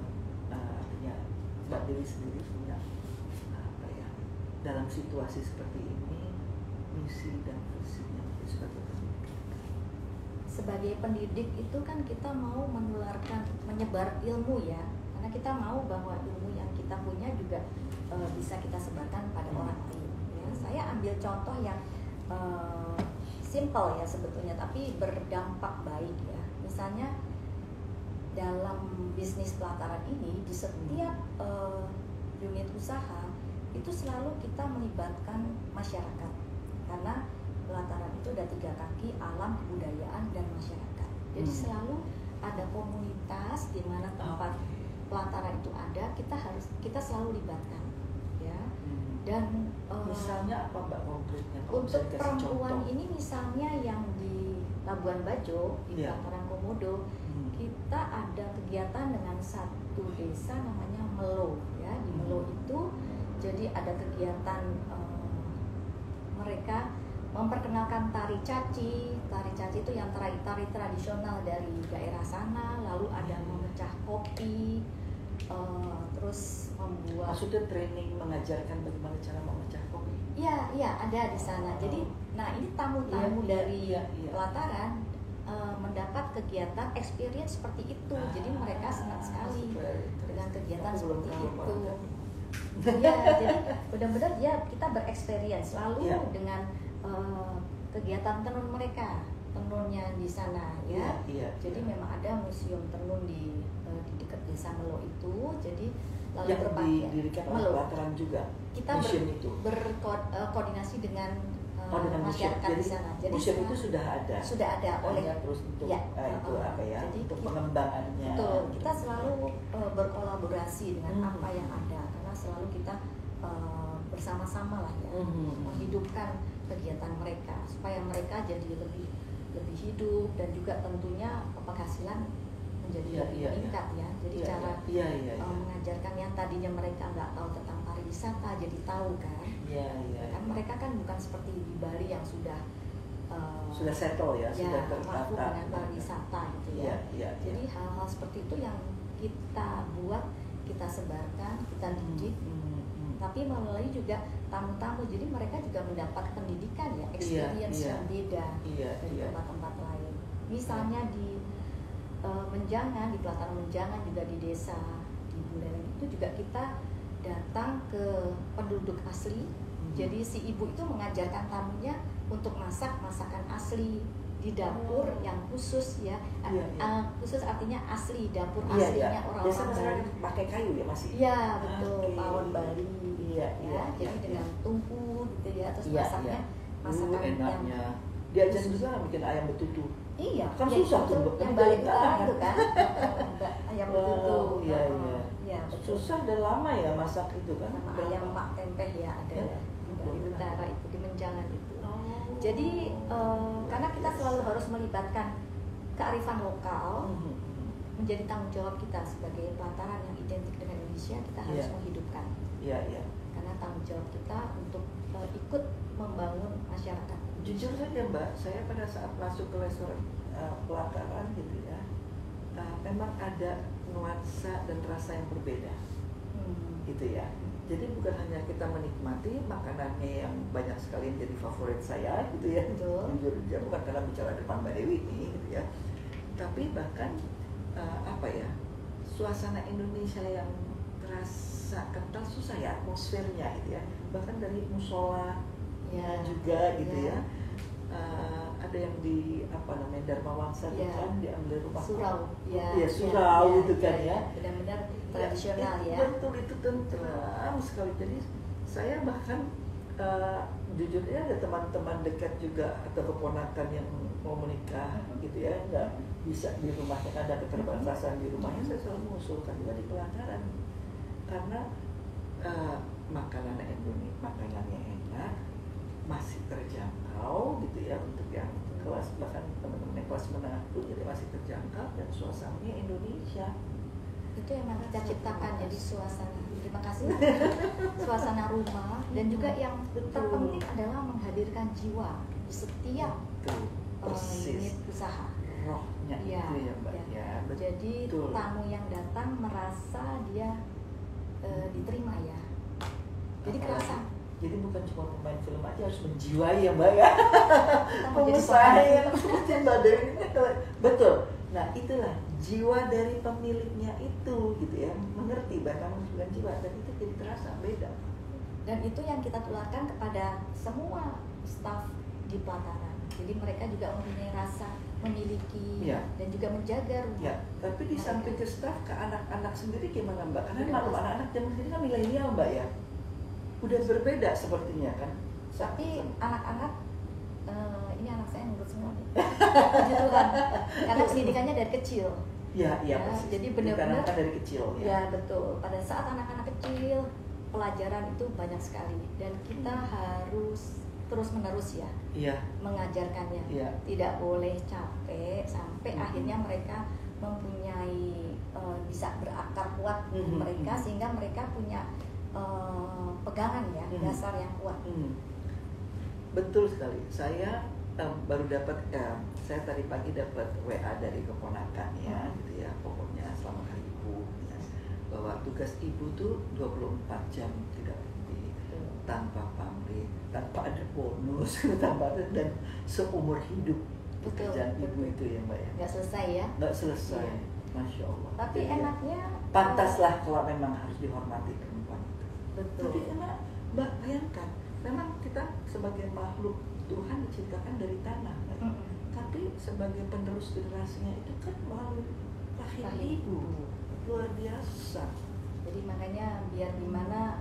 Speaker 2: artinya Mbak Dewi sendiri punya dalam situasi seperti ini, misi dan visinya sebagai pendidik?
Speaker 1: Sebagai pendidik itu kan kita mau menyebar ilmu ya, karena kita mau bahwa ilmu yang kita punya juga bisa kita sebarkan pada orang lain ya. Ya, saya ambil contoh yang simple ya sebetulnya, tapi berdampak baik ya. Misalnya dalam bisnis pelataran ini, di setiap unit usaha itu selalu kita melibatkan masyarakat, karena pelataran itu ada 3 kaki: alam, kebudayaan, dan masyarakat. Jadi selalu ada komunitas di mana tempat pelataran itu ada, kita selalu libatkan ya. Dan
Speaker 2: misalnya apa Mbak konkretnya?
Speaker 1: Untuk perempuan ini misalnya yang di Labuan Bajo, di pelataran Komodo, kita ada kegiatan dengan satu desa namanya Melo ya. Di Melo itu jadi ada kegiatan mereka memperkenalkan tari caci. Tari caci itu yang tari tradisional dari daerah sana. Lalu ada memecah kopi, terus membuat.
Speaker 2: Maksudnya training mengajarkan bagaimana cara memecah kopi?
Speaker 1: Iya ada di sana. Jadi, nah ini tamu-tamu dari pelataran mendapat kegiatan experience seperti itu. Jadi mereka senang sekali dengan kegiatan seperti itu. Ya, jadi benar-benar ya kita bereksperience lalu dengan kegiatan tenun mereka, tenunnya di sana ya. Jadi memang ada museum tenun di dekat desa Melo itu. Jadi lalu
Speaker 2: yang didirikan oleh
Speaker 1: Melo
Speaker 2: pelataran juga.
Speaker 1: kita berkoordinasi dengan masyarakat di sana. Jadi
Speaker 2: museum itu sudah ada oleh
Speaker 1: terus
Speaker 2: untuk itu apa ya,
Speaker 1: jadi
Speaker 2: untuk pengembangannya.
Speaker 1: Betul, kita selalu berkolaborasi dengan apa yang ada, karena selalu kita bersama-sama lah ya, menghidupkan kegiatan mereka supaya mereka jadi lebih hidup, dan juga tentunya penghasilan menjadi lebih meningkat ya. Jadi cara mengajarkan yang tadinya mereka nggak tahu tentang pariwisata jadi tahu kan. Kan mereka kan bukan seperti di Bali yang sudah
Speaker 2: settle ya, sudah
Speaker 1: mampu
Speaker 2: tertata
Speaker 1: dengan pariwisata gitu ya. Jadi hal-hal seperti itu yang kita buat, kita sebarkan, kita didik, tapi melalui juga tamu-tamu. Jadi mereka juga mendapat pendidikan ya, experience yang beda dari tempat-tempat lain. Misalnya di Menjangan, di pelataran Menjangan, juga di desa di Buleleng itu juga kita datang ke penduduk asli. Jadi si ibu itu mengajarkan tamunya untuk masak masakan asli di dapur yang khusus ya. Khusus artinya asli, dapur aslinya orang-orang Bali.
Speaker 2: Pakai kayu ya masih?
Speaker 1: Iya betul, pawon Bali. Jadi dengan tungku gitu ya, terus masaknya masakan
Speaker 2: enaknya. Diajarin juga bikin ayam betutu.
Speaker 1: Iya,
Speaker 2: kan susah tuh
Speaker 1: yang Bali Utara itu kan. Ayam betutu.
Speaker 2: Iya. Susah dan lama ya masak itu kan.
Speaker 1: Ayam mak tempeh ya ada di Bali Utara itu, di Menjangan itu. Jadi karena kita selalu harus melibatkan kearifan lokal, menjadi tanggung jawab kita sebagai pelataran yang identik dengan Indonesia, kita harus menghidupkan. Karena tanggung jawab kita untuk ikut membangun masyarakat.
Speaker 2: Jujur saja Mbak, saya pada saat masuk ke restoran pelataran gitu ya, memang ada nuansa dan rasa yang berbeda, gitu ya. Jadi bukan hanya kita menikmati makanannya yang banyak sekali yang jadi favorit saya, gitu ya. Jujur aja, bukan karena bicara depan Mbak Dewi ini, gitu ya. Tapi bahkan suasana Indonesia yang terasa kental, susah ya atmosfernya, gitu ya. Bahkan dari musola juga gitu ya. Ada yang di Dharma Wangsa kan diambil rumah
Speaker 1: surau
Speaker 2: surau gitu kan ya.
Speaker 1: Benar-benar tradisional ya.
Speaker 2: Betul, itu tentram sekali. Jadi saya bahkan jujur ya, ada teman-teman dekat juga atau keponakan yang mau menikah gitu ya, nggak bisa di rumahnya, ada keterbatasan di rumahnya, saya selalu mengusulkan juga di pelataran, karena makanannya enak, masih terjangkau gitu ya, untuk yang kelas, bahkan teman-teman yang kelas menengah pun jadi masih terjangkau, dan suasananya Indonesia.
Speaker 1: Itu yang kita ciptakan, jadi suasana, terima kasih, suasana rumah, dan juga yang terpenting adalah menghadirkan jiwa di setiap unit usaha.
Speaker 2: Rohnya itu ya Mbak.
Speaker 1: Jadi tamu yang datang merasa dia diterima ya. Jadi kerasa.
Speaker 2: Jadi bukan cuma pemain film aja, harus menjiwai ya Mbak ya.
Speaker 1: Pengusaha
Speaker 2: yang seperti Mbak Dewi ini betul. Nah itulah jiwa dari pemiliknya itu gitu ya, mengerti bahkan bukan jiwa, dan itu jadi terasa beda.
Speaker 1: Dan itu yang kita tularkan kepada semua staf di pelataran. Jadi mereka juga mempunyai rasa memiliki
Speaker 2: Ya.
Speaker 1: dan juga menjaga rumah.
Speaker 2: Ya, tapi di
Speaker 1: Mereka.
Speaker 2: samping ke staff, ke anak-anak sendiri gimana Mbak? Karena
Speaker 1: Udah
Speaker 2: maklum
Speaker 1: pasti.
Speaker 2: anak-anak zaman ini kan milenial Mbak ya, udah berbeda sepertinya kan.
Speaker 1: Tapi anak-anak ini anak saya nurut semua nih. Puji Tuhan. Karena pendidikannya dari kecil.
Speaker 2: Ya,
Speaker 1: Ya,
Speaker 2: persis.
Speaker 1: jadi benar-benar
Speaker 2: Ditanamkan dari kecil ya.
Speaker 1: Ya betul. Pada saat anak-anak kecil pelajaran itu banyak sekali dan kita harus terus-menerus ya
Speaker 2: Iya,
Speaker 1: mengajarkannya.
Speaker 2: iya.
Speaker 1: Tidak boleh capek sampai
Speaker 2: Mhm.
Speaker 1: akhirnya mereka mempunyai bisa berakar kuat
Speaker 2: Mhm,
Speaker 1: mereka
Speaker 2: mhm.
Speaker 1: sehingga mereka punya pegangan ya,
Speaker 2: Mhm.
Speaker 1: dasar yang kuat.
Speaker 2: Betul sekali. Saya baru dapat, saya tadi pagi dapat WA dari keponakan ya, gitu ya. Pokoknya selamat hari ibu, ya. Bahwa tugas ibu tuh 24 jam tidak berhenti, tanpa pamrih, tanpa ada bonus, tanpa ada, dan seumur hidup
Speaker 1: Betul,
Speaker 2: pekerjaan ibu
Speaker 1: betul.
Speaker 2: itu ya Mbak ya.
Speaker 1: Nggak selesai ya.
Speaker 2: Nggak selesai,
Speaker 1: Iya.
Speaker 2: Masya Allah.
Speaker 1: Tapi
Speaker 2: Jadi ya,
Speaker 1: enaknya
Speaker 2: pantaslah kalau memang harus dihormati perempuan itu.
Speaker 1: betul.
Speaker 2: Tapi karena Mbak bayangkan, memang kita sebagai makhluk Tuhan diciptakan dari tanah, Mbak.
Speaker 1: Mm-mm.
Speaker 2: Tapi sebagai penerus generasinya itu kan melalui rahim
Speaker 1: Rahim
Speaker 2: ibu,
Speaker 1: ibu.
Speaker 2: luar biasa.
Speaker 1: Jadi makanya biar gimana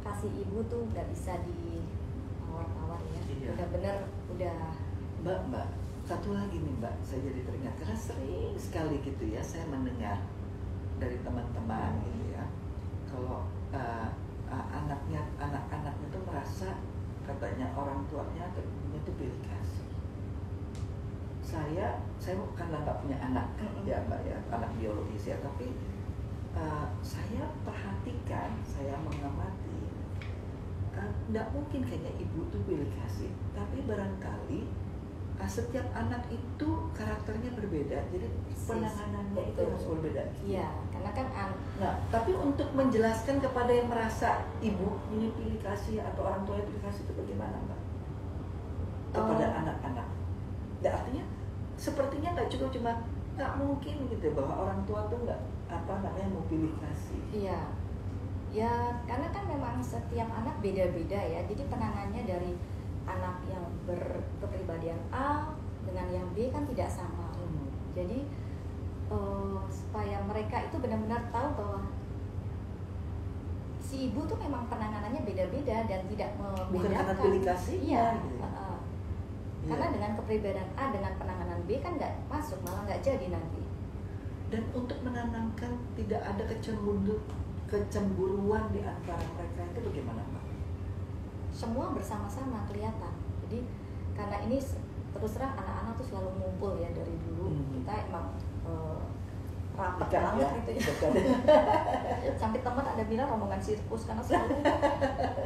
Speaker 1: kasih ibu tuh nggak bisa ditawar-tawar ya.
Speaker 2: Iya.
Speaker 1: Benar-benar udah
Speaker 2: Mbak, satu lagi nih Mbak, saya jadi teringat karena sering sekali gitu ya saya mendengar dari teman-teman gitu ya, kalau anak-anaknya tuh merasa katanya orang tuanya atau ibunya tuh pilih kasih. Saya karena nggak punya anak ya Mbak ya, anak biologis ya, tapi saya perhatikan, saya mengamati, nggak mungkin kayaknya ibu tuh pilih kasih, tapi barangkali setiap anak itu karakternya berbeda, jadi penanganannya itu
Speaker 1: Betul.
Speaker 2: harus berbeda.
Speaker 1: iya, karena kan
Speaker 2: Nah, tapi untuk menjelaskan kepada yang merasa ibu ini pilih kasih atau orang tua pilih kasih itu bagaimana Mbak? Kepada anak-anak. Ya, artinya sepertinya nggak cukup cuma nggak mungkin gitu bahwa orang tua tuh nggak mau pilih kasih.
Speaker 1: iya. Ya, karena kan memang setiap anak beda-beda ya. Jadi penanganannya dari anak yang berkepribadian A dengan yang B kan tidak sama. Jadi supaya mereka itu benar-benar tahu bahwa si ibu tuh memang penanganannya beda-beda dan tidak membedakan.
Speaker 2: Bukan karena pilih kasihnya,
Speaker 1: Iya.
Speaker 2: gitu.
Speaker 1: Karena dengan kepribadian A dengan penanganan B kan nggak masuk, malah nggak jadi nanti.
Speaker 2: Dan untuk menanamkan tidak ada kecemburuan di antara mereka itu bagaimana Mbak?
Speaker 1: Semua bersama-sama kelihatan. Jadi karena ini terus terang anak-anak tuh selalu ngumpul ya dari dulu. Kita emang rapat
Speaker 2: Dekat
Speaker 1: banget
Speaker 2: ya,
Speaker 1: gitu ya.
Speaker 2: dekat.
Speaker 1: Sampai teman ada bilang rombongan sirkus karena selalu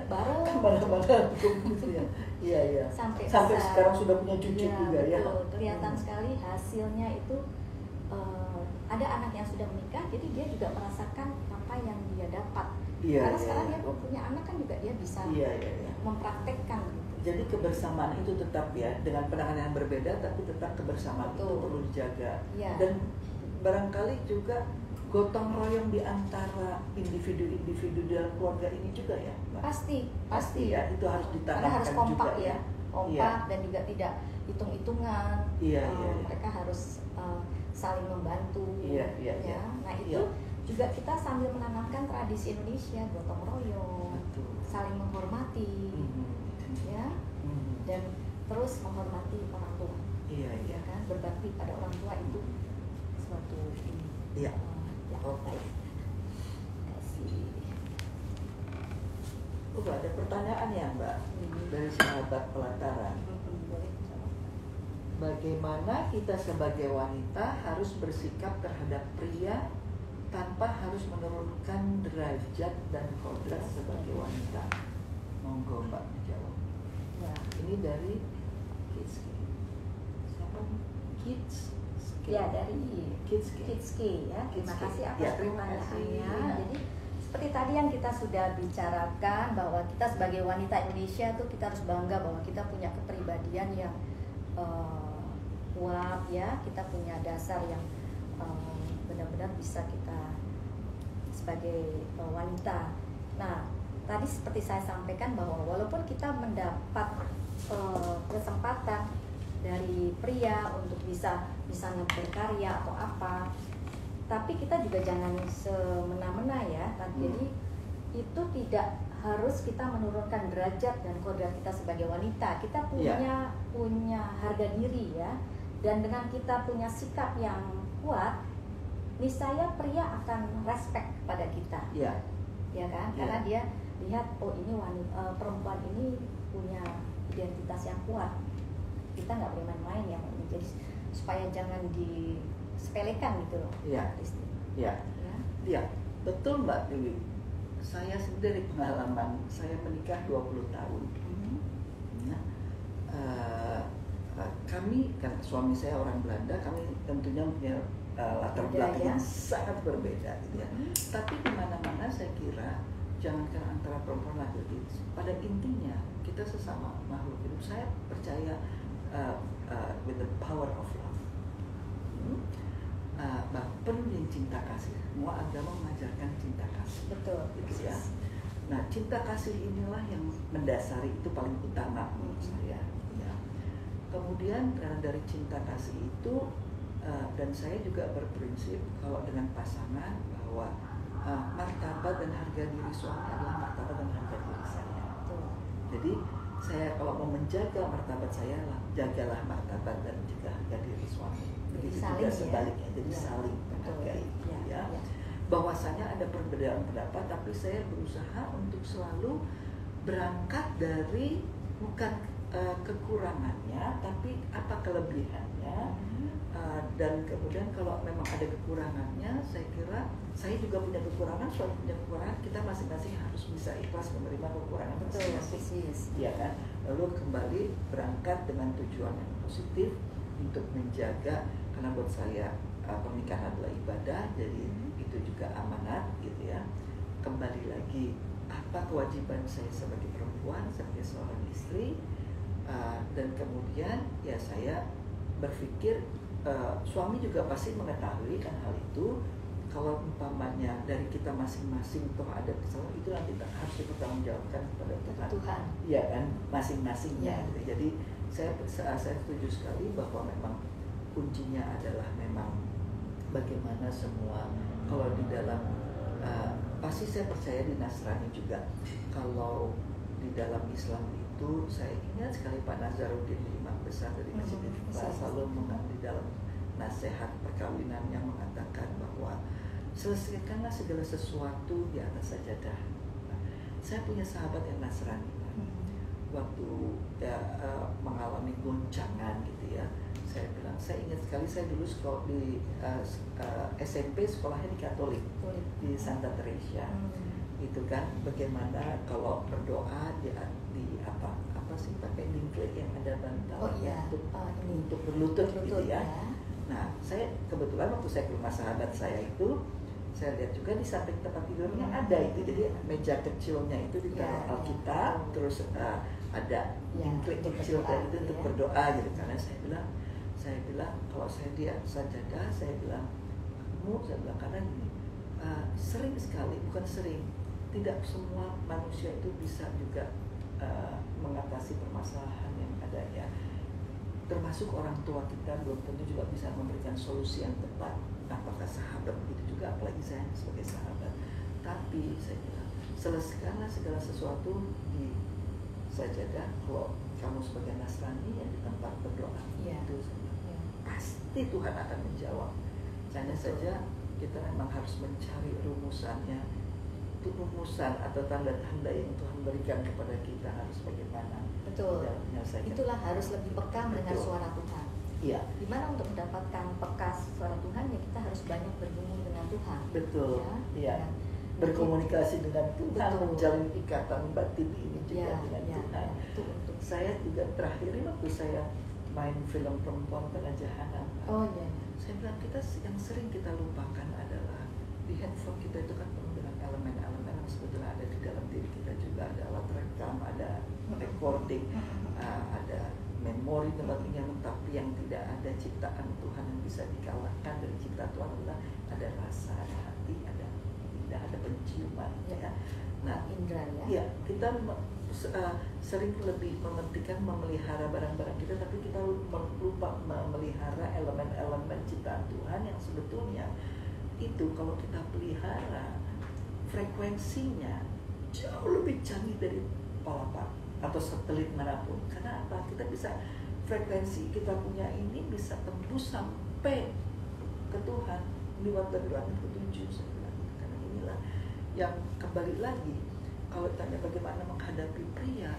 Speaker 1: bareng.
Speaker 2: Kemana-mana gitu ya. Iya.
Speaker 1: Sampai
Speaker 2: Sampai
Speaker 1: besar.
Speaker 2: sekarang sudah punya cucu
Speaker 1: Ya,
Speaker 2: juga ya.
Speaker 1: betul. Kelihatan sekali hasilnya itu ada anak yang sudah menikah, jadi dia juga merasakan apa yang dia dapat.
Speaker 2: Iya.
Speaker 1: Karena sekarang dia belum punya anak kan juga dia bisa
Speaker 2: Iya.
Speaker 1: mempraktekkan gitu.
Speaker 2: Jadi kebersamaan itu tetap ya, dengan penanganan yang berbeda tapi tetap kebersamaan itu
Speaker 1: Betul.
Speaker 2: perlu dijaga.
Speaker 1: Iya.
Speaker 2: Dan barangkali juga gotong royong di antara individu-individu dalam keluarga ini juga ya, Mbak?
Speaker 1: Pasti
Speaker 2: ya, itu harus
Speaker 1: Karena
Speaker 2: ditanamkan
Speaker 1: harus kompak
Speaker 2: juga
Speaker 1: ya, kompak
Speaker 2: Iya.
Speaker 1: dan juga tidak hitung-hitungan.
Speaker 2: Iya.
Speaker 1: Mereka harus saling membantu.
Speaker 2: Iya.
Speaker 1: Nah itu
Speaker 2: Iya.
Speaker 1: juga kita sambil menanamkan tradisi Indonesia, gotong royong,
Speaker 2: Betul.
Speaker 1: saling menghormati, ya, dan terus menghormati orang tua.
Speaker 2: Iya.
Speaker 1: Ya kan, berbakti pada orang tua itu suatu ini.
Speaker 2: Iya.
Speaker 1: Yang baik. Terima kasih.
Speaker 2: Ada pertanyaan ya Mbak dari sahabat pelataran.
Speaker 1: Boleh jawab.
Speaker 2: Bagaimana kita sebagai wanita harus bersikap terhadap pria tanpa harus menurunkan derajat dan kodrat sebagai wanita? Monggo Mbak dijawab.
Speaker 1: Ya.
Speaker 2: Ini dari Kids. Siapa? Kids.
Speaker 1: Ya, dari
Speaker 2: Kids.
Speaker 1: Kitski ya. Terima
Speaker 2: Kitski.
Speaker 1: kasih atas
Speaker 2: Ya, terima
Speaker 1: pertanyaannya.
Speaker 2: kasih.
Speaker 1: Jadi seperti tadi yang kita sudah bicarakan bahwa kita sebagai wanita Indonesia tuh kita harus bangga bahwa kita punya kepribadian yang kuat ya. Kita punya dasar yang benar-benar bisa kita sebagai wanita. Nah, tadi seperti saya sampaikan bahwa walaupun kita mendapat kesempatan dari pria untuk bisa misalnya berkarya atau apa, tapi kita juga jangan semena-mena ya kan. Jadi itu tidak harus kita menurunkan derajat dan kodrat kita sebagai wanita. Kita punya harga diri ya, dan dengan kita punya sikap yang kuat, niscaya pria akan respect pada kita, ya kan? Karena dia lihat, oh ini wanita, perempuan ini punya identitas yang kuat. Kita nggak boleh main-main ya, jadi supaya jangan disepelekan gitu loh.
Speaker 2: Iya, betul Mbak Dewi. Saya sendiri pengalaman, saya menikah 20 tahun. Kami, kan suami saya orang Belanda, kami tentunya punya latar belakang yang sangat berbeda gitu ya. Tapi di mana-mana saya kira, jangankan antara perempuan laki-laki, pada intinya kita sesama makhluk hidup. Saya percaya with the power of love. Penuh cinta kasih. Semua agama mengajarkan cinta kasih.
Speaker 1: Betul.
Speaker 2: Gitu ya. Nah, cinta kasih inilah yang mendasari, itu paling utama menurut saya. Ya. Kemudian karena dari cinta kasih itu, dan saya juga berprinsip kalau dengan pasangan bahwa martabat dan harga diri suami adalah martabat dan harga diri saya. Jadi saya kalau mau menjaga martabat saya, jagalah martabat dan juga harga diri suami. Begitu juga sebaliknya, jadi saling menghargai. Bahwasanya ada perbedaan pendapat, tapi saya berusaha untuk selalu berangkat dari bukan kekurangannya, tapi apa kelebihannya. Dan kemudian kalau memang ada kekurangannya, saya kira saya juga punya kekurangan, suami punya kekurangan, kita masing-masing harus bisa ikhlas menerima kekurangan masing-masing. Iya kan? Lalu kembali berangkat dengan tujuan yang positif untuk menjaga, karena buat saya pernikahan adalah ibadah, jadi itu juga amanat gitu ya. Kembali lagi, apa kewajiban saya sebagai perempuan, sebagai seorang istri, dan kemudian ya saya berpikir suami juga pasti mengetahui kan hal itu. Kalau umpamanya dari kita masing-masing toh ada kesalahan, itu nanti harus dipertanggungjawabkan kepada Tuhan. Iya kan, masing-masingnya. Gitu. Jadi saya setuju sekali bahwa memang kuncinya adalah memang bagaimana semua. Kalau di dalam pasti saya percaya di Nasrani juga. Kalau di dalam Islam itu saya ingat sekali Pak Nazaruddin, imam besar dari Masjid Istiqlal, selalu di dalam nasihat perkawinan yang mengatakan bahwa selesaikanlah segala sesuatu di atas sajadah. Saya punya sahabat yang Nasrani, waktu mengalami goncangan gitu ya, saya bilang, saya ingat sekali saya dulu sekolah di SMP, sekolahnya di Katolik di Santa Teresa. Itu kan bagaimana kalau berdoa di apa sih pakai dingklik yang ada bantalnya untuk berlutut gitu ya. Nah, saya kebetulan waktu saya ke rumah sahabat saya itu, saya lihat juga di samping tempat tidurnya ada itu, jadi meja kecilnya itu di dalam Alkitab, terus ada dingklik kecil tadi itu untuk berdoa gitu. Karena saya bilang kalau saya di sajadah, saya bilang karena gini, sering sekali, bukan sering, tidak semua manusia itu bisa juga mengatasi permasalahan yang ada ya. Termasuk orang tua kita belum tentu juga bisa memberikan solusi yang tepat. Apakah sahabat begitu juga, apalagi saya sebagai sahabat. Tapi saya bilang, selesaikanlah segala sesuatu di sajadah. Kalau kamu sebagai Nasrani yang di tempat berdoa, itu pasti Tuhan akan menjawab. Hanya saja kita memang harus mencari rumusannya. Rumusan atau tanda-tanda yang Tuhan berikan kepada kita harus bagaimana.
Speaker 1: Betul. Itulah harus lebih peka dengan suara Tuhan.
Speaker 2: Iya.
Speaker 1: Dimana untuk mendapatkan peka suara Tuhan ya kita harus banyak bergumul dengan Tuhan.
Speaker 2: Betul. Iya. Berkomunikasi dengan Tuhan, menjalin ikatan batin ini juga dengan Tuhan.
Speaker 1: Untuk
Speaker 2: saya juga terakhir waktu saya main film perempuan tengah jahanam. Saya bilang kita yang sering kita lupakan adalah di handphone kita itu kan penuh dengan elemen-elemen yang sebetulnya ada di dalam diri kita juga. Ada alat rekam, ada recording, ada memori tempat penyimpanan, tapi yang tidak ada ciptaan Tuhan yang bisa dikalahkan dari cipta Tuhan adalah ada rasa, ada hati, ada indah, ada penciuman, ya. Nah,
Speaker 1: indra ya.
Speaker 2: Iya, kita sering lebih mementingkan memelihara barang-barang kita, tapi kita lupa memelihara elemen-elemen ciptaan Tuhan yang sebetulnya itu kalau kita pelihara frekuensinya jauh lebih canggih dari palapa atau satelit manapun. Karena apa? Kita bisa frekuensi kita punya ini bisa tembus sampai ke Tuhan lewat dari langit ketujuh. Karena inilah yang kembali lagi, kalau tanya bagaimana menghadapi pria,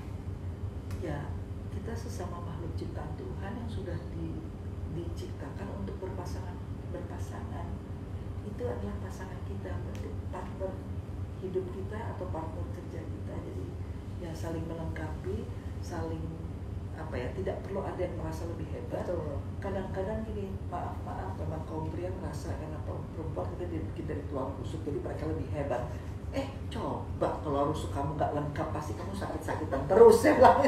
Speaker 2: ya kita sesama makhluk ciptaan Tuhan yang sudah diciptakan untuk berpasangan. Itu adalah pasangan kita, partner hidup kita atau partner kerja kita. Jadi ya saling melengkapi, saling tidak perlu ada yang merasa lebih hebat.
Speaker 1: Betul.
Speaker 2: Kadang-kadang gini, maaf memang kaum pria merasa karena perempuan kita dibikin dari tulang rusuk, jadi mereka lebih hebat. Coba kalau rusuk kamu nggak lengkap pasti kamu sakit-sakitan terus, ya bilang.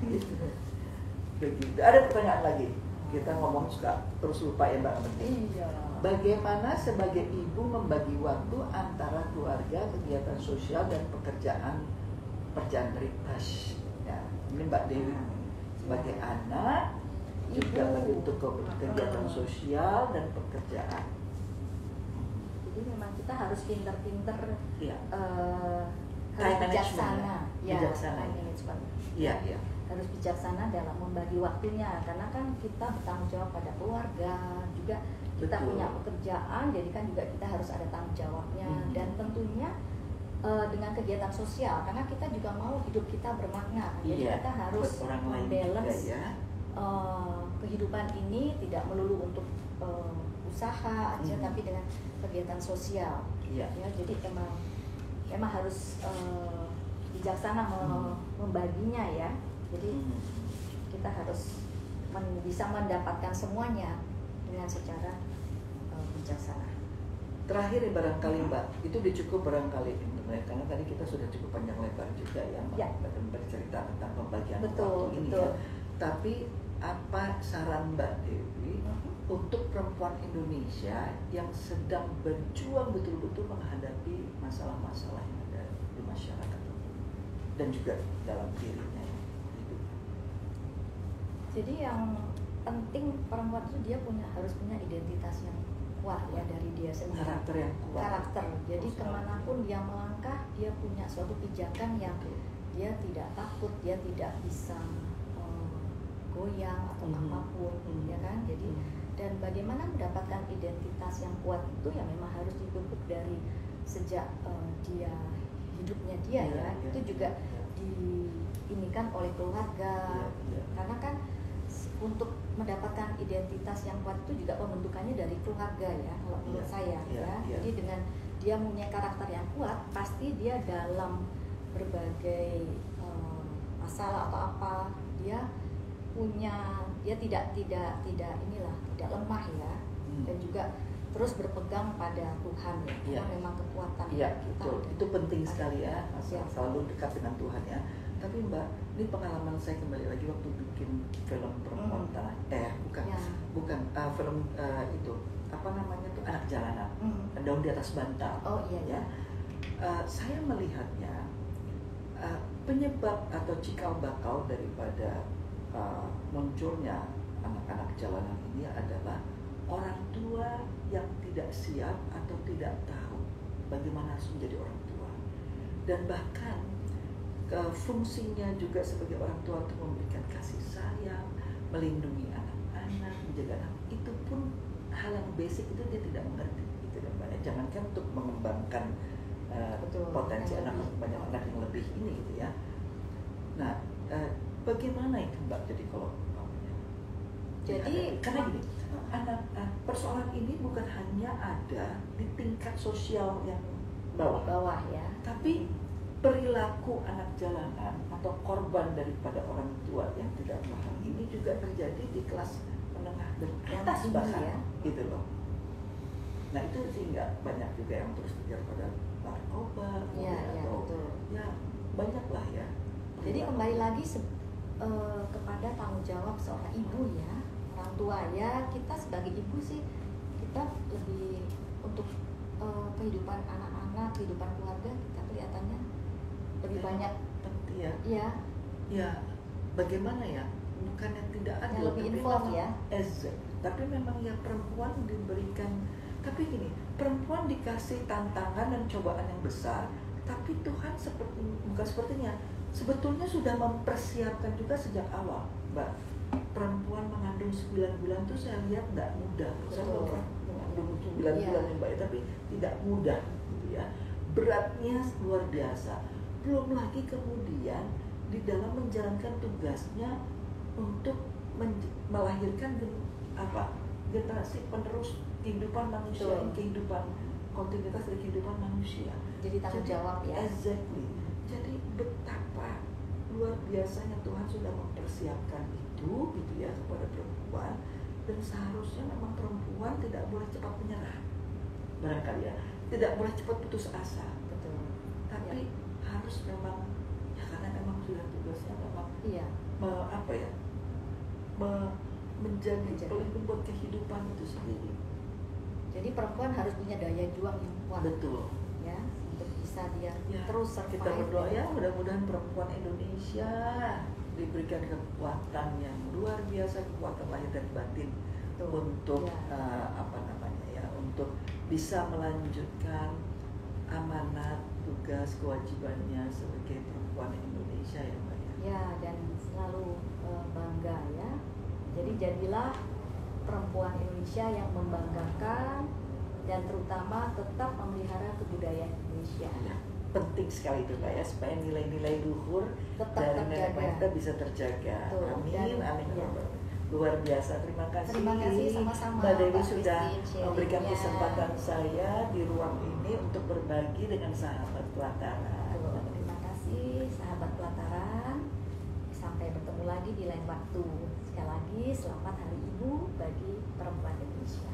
Speaker 2: Gitu. Begitu. Ada pertanyaan lagi? Kita ngomong suka terus lupa ya Mbak Amelie.
Speaker 1: Iya.
Speaker 2: Bagaimana sebagai ibu membagi waktu antara keluarga, kegiatan sosial dan pekerjaan prioritas? Ya, ini Mbak Dewi sebagai anak juga untuk kegiatan sosial dan pekerjaan.
Speaker 1: Jadi memang kita harus pinter-pinter,
Speaker 2: Iya.
Speaker 1: harus bijaksana,
Speaker 2: Bijaksana.
Speaker 1: time management.
Speaker 2: Iya.
Speaker 1: Harus bijaksana dalam membagi waktunya, karena kan kita bertanggung jawab pada keluarga, juga kita
Speaker 2: Betul.
Speaker 1: punya pekerjaan, jadi kan juga kita harus ada tanggung jawabnya. Dan tentunya dengan kegiatan sosial, karena kita juga mau hidup kita bermakna, jadi kita harus membalance kehidupan ini tidak melulu untuk usaha aja, tapi dengan kegiatan sosial. Ya, jadi emang harus bijaksana membaginya ya. Jadi kita harus bisa mendapatkan semuanya dengan secara bijaksana.
Speaker 2: Terakhir ya barangkali Mbak, itu udah cukup barangkali karena tadi kita sudah cukup panjang lebar juga ya Mbak, bercerita tentang pembagian waktu ini ya. Tapi apa saran Mbak Dewi untuk perempuan Indonesia yang sedang berjuang betul-betul menghadapi masalah-masalah yang ada di masyarakat dan juga dalam dirinya?
Speaker 1: Jadi yang penting perempuan itu dia harus punya identitas yang kuat ya dari dia sendiri.
Speaker 2: Karakter yang kuat.
Speaker 1: Karakter. Jadi kemanapun dia melangkah, dia punya suatu pijakan yang dia tidak takut, dia tidak bisa goyang atau apapun, ya kan? Jadi dan bagaimana mendapatkan identitas yang kuat itu ya memang harus dipupuk dari sejak dia hidupnya dia ya. Itu juga diinikan oleh keluarga. Karena kan untuk mendapatkan identitas yang kuat itu juga pembentukannya dari keluarga ya, kalau menurut saya ya. Jadi dengan dia punya karakter yang kuat, pasti dia dalam berbagai masalah atau apa dia tidak lemah ya, dan juga terus berpegang pada Tuhan ya, karena memang kekuatan
Speaker 2: kita itu penting sekali ya, selalu dekat dengan Tuhan ya. Tapi Mbak, ini pengalaman saya kembali lagi waktu bikin film perempuan bukan film itu apa namanya tuh, Anak Jalanan, Daun di Atas Bantal. Ya. Saya melihatnya penyebab atau cikal bakal daripada munculnya anak-anak jalanan ini adalah orang tua yang tidak siap atau tidak tahu bagaimana harus menjadi orang tua, dan bahkan fungsinya juga sebagai orang tua untuk memberikan kasih sayang, melindungi anak-anak, menjaga anak, itu pun hal yang basic itu dia tidak mengerti gitu dan banyak. Jangankan untuk mengembangkan potensi anak, banyak anak yang lebih ini gitu ya. Nah, bagaimana itu Mbak? Jadi kalau karena gini, persoalan ini bukan hanya ada di tingkat sosial yang bawah ya, tapi perilaku anak jalanan atau korban daripada orang tua yang tidak paham ini juga terjadi di kelas menengah dan atas bahkan ya, gitu loh. Nah itu sehingga banyak juga yang terus kejar pada narkoba atau banyak lah ya.
Speaker 1: Jadi kembali lagi kepada tanggung jawab seorang ibu ya, orang tua ya. Kita sebagai ibu sih kita lebih untuk kehidupan anak-anak, kehidupan keluarga kita kelihatannya lebih banyak.
Speaker 2: Ya.
Speaker 1: Iya.
Speaker 2: Ya, bagaimana ya? Bukannya tidak
Speaker 1: Yang
Speaker 2: adil,
Speaker 1: lebih
Speaker 2: tapi
Speaker 1: involved
Speaker 2: memang
Speaker 1: ya.
Speaker 2: tapi memang ya perempuan diberikan. Tapi gini, perempuan dikasih tantangan dan cobaan yang besar, tapi Tuhan bukan sepertinya, sebetulnya sudah mempersiapkan juga sejak awal, Mbak. Perempuan mengandung 9 bulan tuh saya lihat tidak mudah. Saya
Speaker 1: Betul.
Speaker 2: pernah mengandung 9
Speaker 1: Iya.
Speaker 2: bulan ya, Mbak, tapi tidak mudah, gitu ya. Beratnya luar biasa. Belum lagi kemudian di dalam menjalankan tugasnya untuk melahirkan generasi penerus kehidupan manusia,
Speaker 1: Betul.
Speaker 2: kehidupan kontinuitas dari kehidupan manusia.
Speaker 1: Jadi tanggung jawab ya.
Speaker 2: Exactly. Jadi betapa luar biasanya Tuhan sudah mempersiapkan itu, gitu ya, kepada perempuan. Dan seharusnya memang perempuan tidak boleh cepat menyerah, barangkali ya, tidak boleh cepat putus asa.
Speaker 1: Betul.
Speaker 2: Tapi harus memang ya, karena memang sudah tugasnya memang
Speaker 1: Iya.
Speaker 2: menjadi pelindung buat kehidupan itu sendiri.
Speaker 1: Jadi perempuan harus punya daya juang yang kuat.
Speaker 2: Betul.
Speaker 1: Ya, untuk bisa dia
Speaker 2: Ya,
Speaker 1: terus survive.
Speaker 2: kita berdoa ya, mudah-mudahan perempuan Indonesia diberikan kekuatan yang luar biasa, kekuatan lahir dan batin.
Speaker 1: Betul.
Speaker 2: Untuk
Speaker 1: Ya.
Speaker 2: untuk bisa melanjutkan amanat, tugas, kewajibannya sebagai perempuan Indonesia ya, Mbak ya.
Speaker 1: Ya, dan selalu bangga ya. Jadi jadilah perempuan Indonesia yang membanggakan dan terutama tetap memelihara kebudayaan Indonesia.
Speaker 2: Ya, penting sekali itu, Mbak ya, supaya nilai-nilai luhur
Speaker 1: Tetap
Speaker 2: dari nenek
Speaker 1: terjaga.
Speaker 2: moyang kita bisa terjaga.
Speaker 1: Betul.
Speaker 2: Amin,
Speaker 1: Dan,
Speaker 2: amin.
Speaker 1: ya.
Speaker 2: Luar biasa, terima kasih.
Speaker 1: Terima kasih sama-sama,
Speaker 2: Mbak Dewi
Speaker 1: Mbak
Speaker 2: sudah
Speaker 1: Christine,
Speaker 2: memberikan
Speaker 1: sharingnya.
Speaker 2: kesempatan saya di ruang ini untuk berbagi dengan sahabat Pelataran.
Speaker 1: Betul. Terima kasih sahabat Pelataran. Sampai bertemu lagi di lain waktu. Sekali lagi selamat Hari Ibu bagi perempuan Indonesia.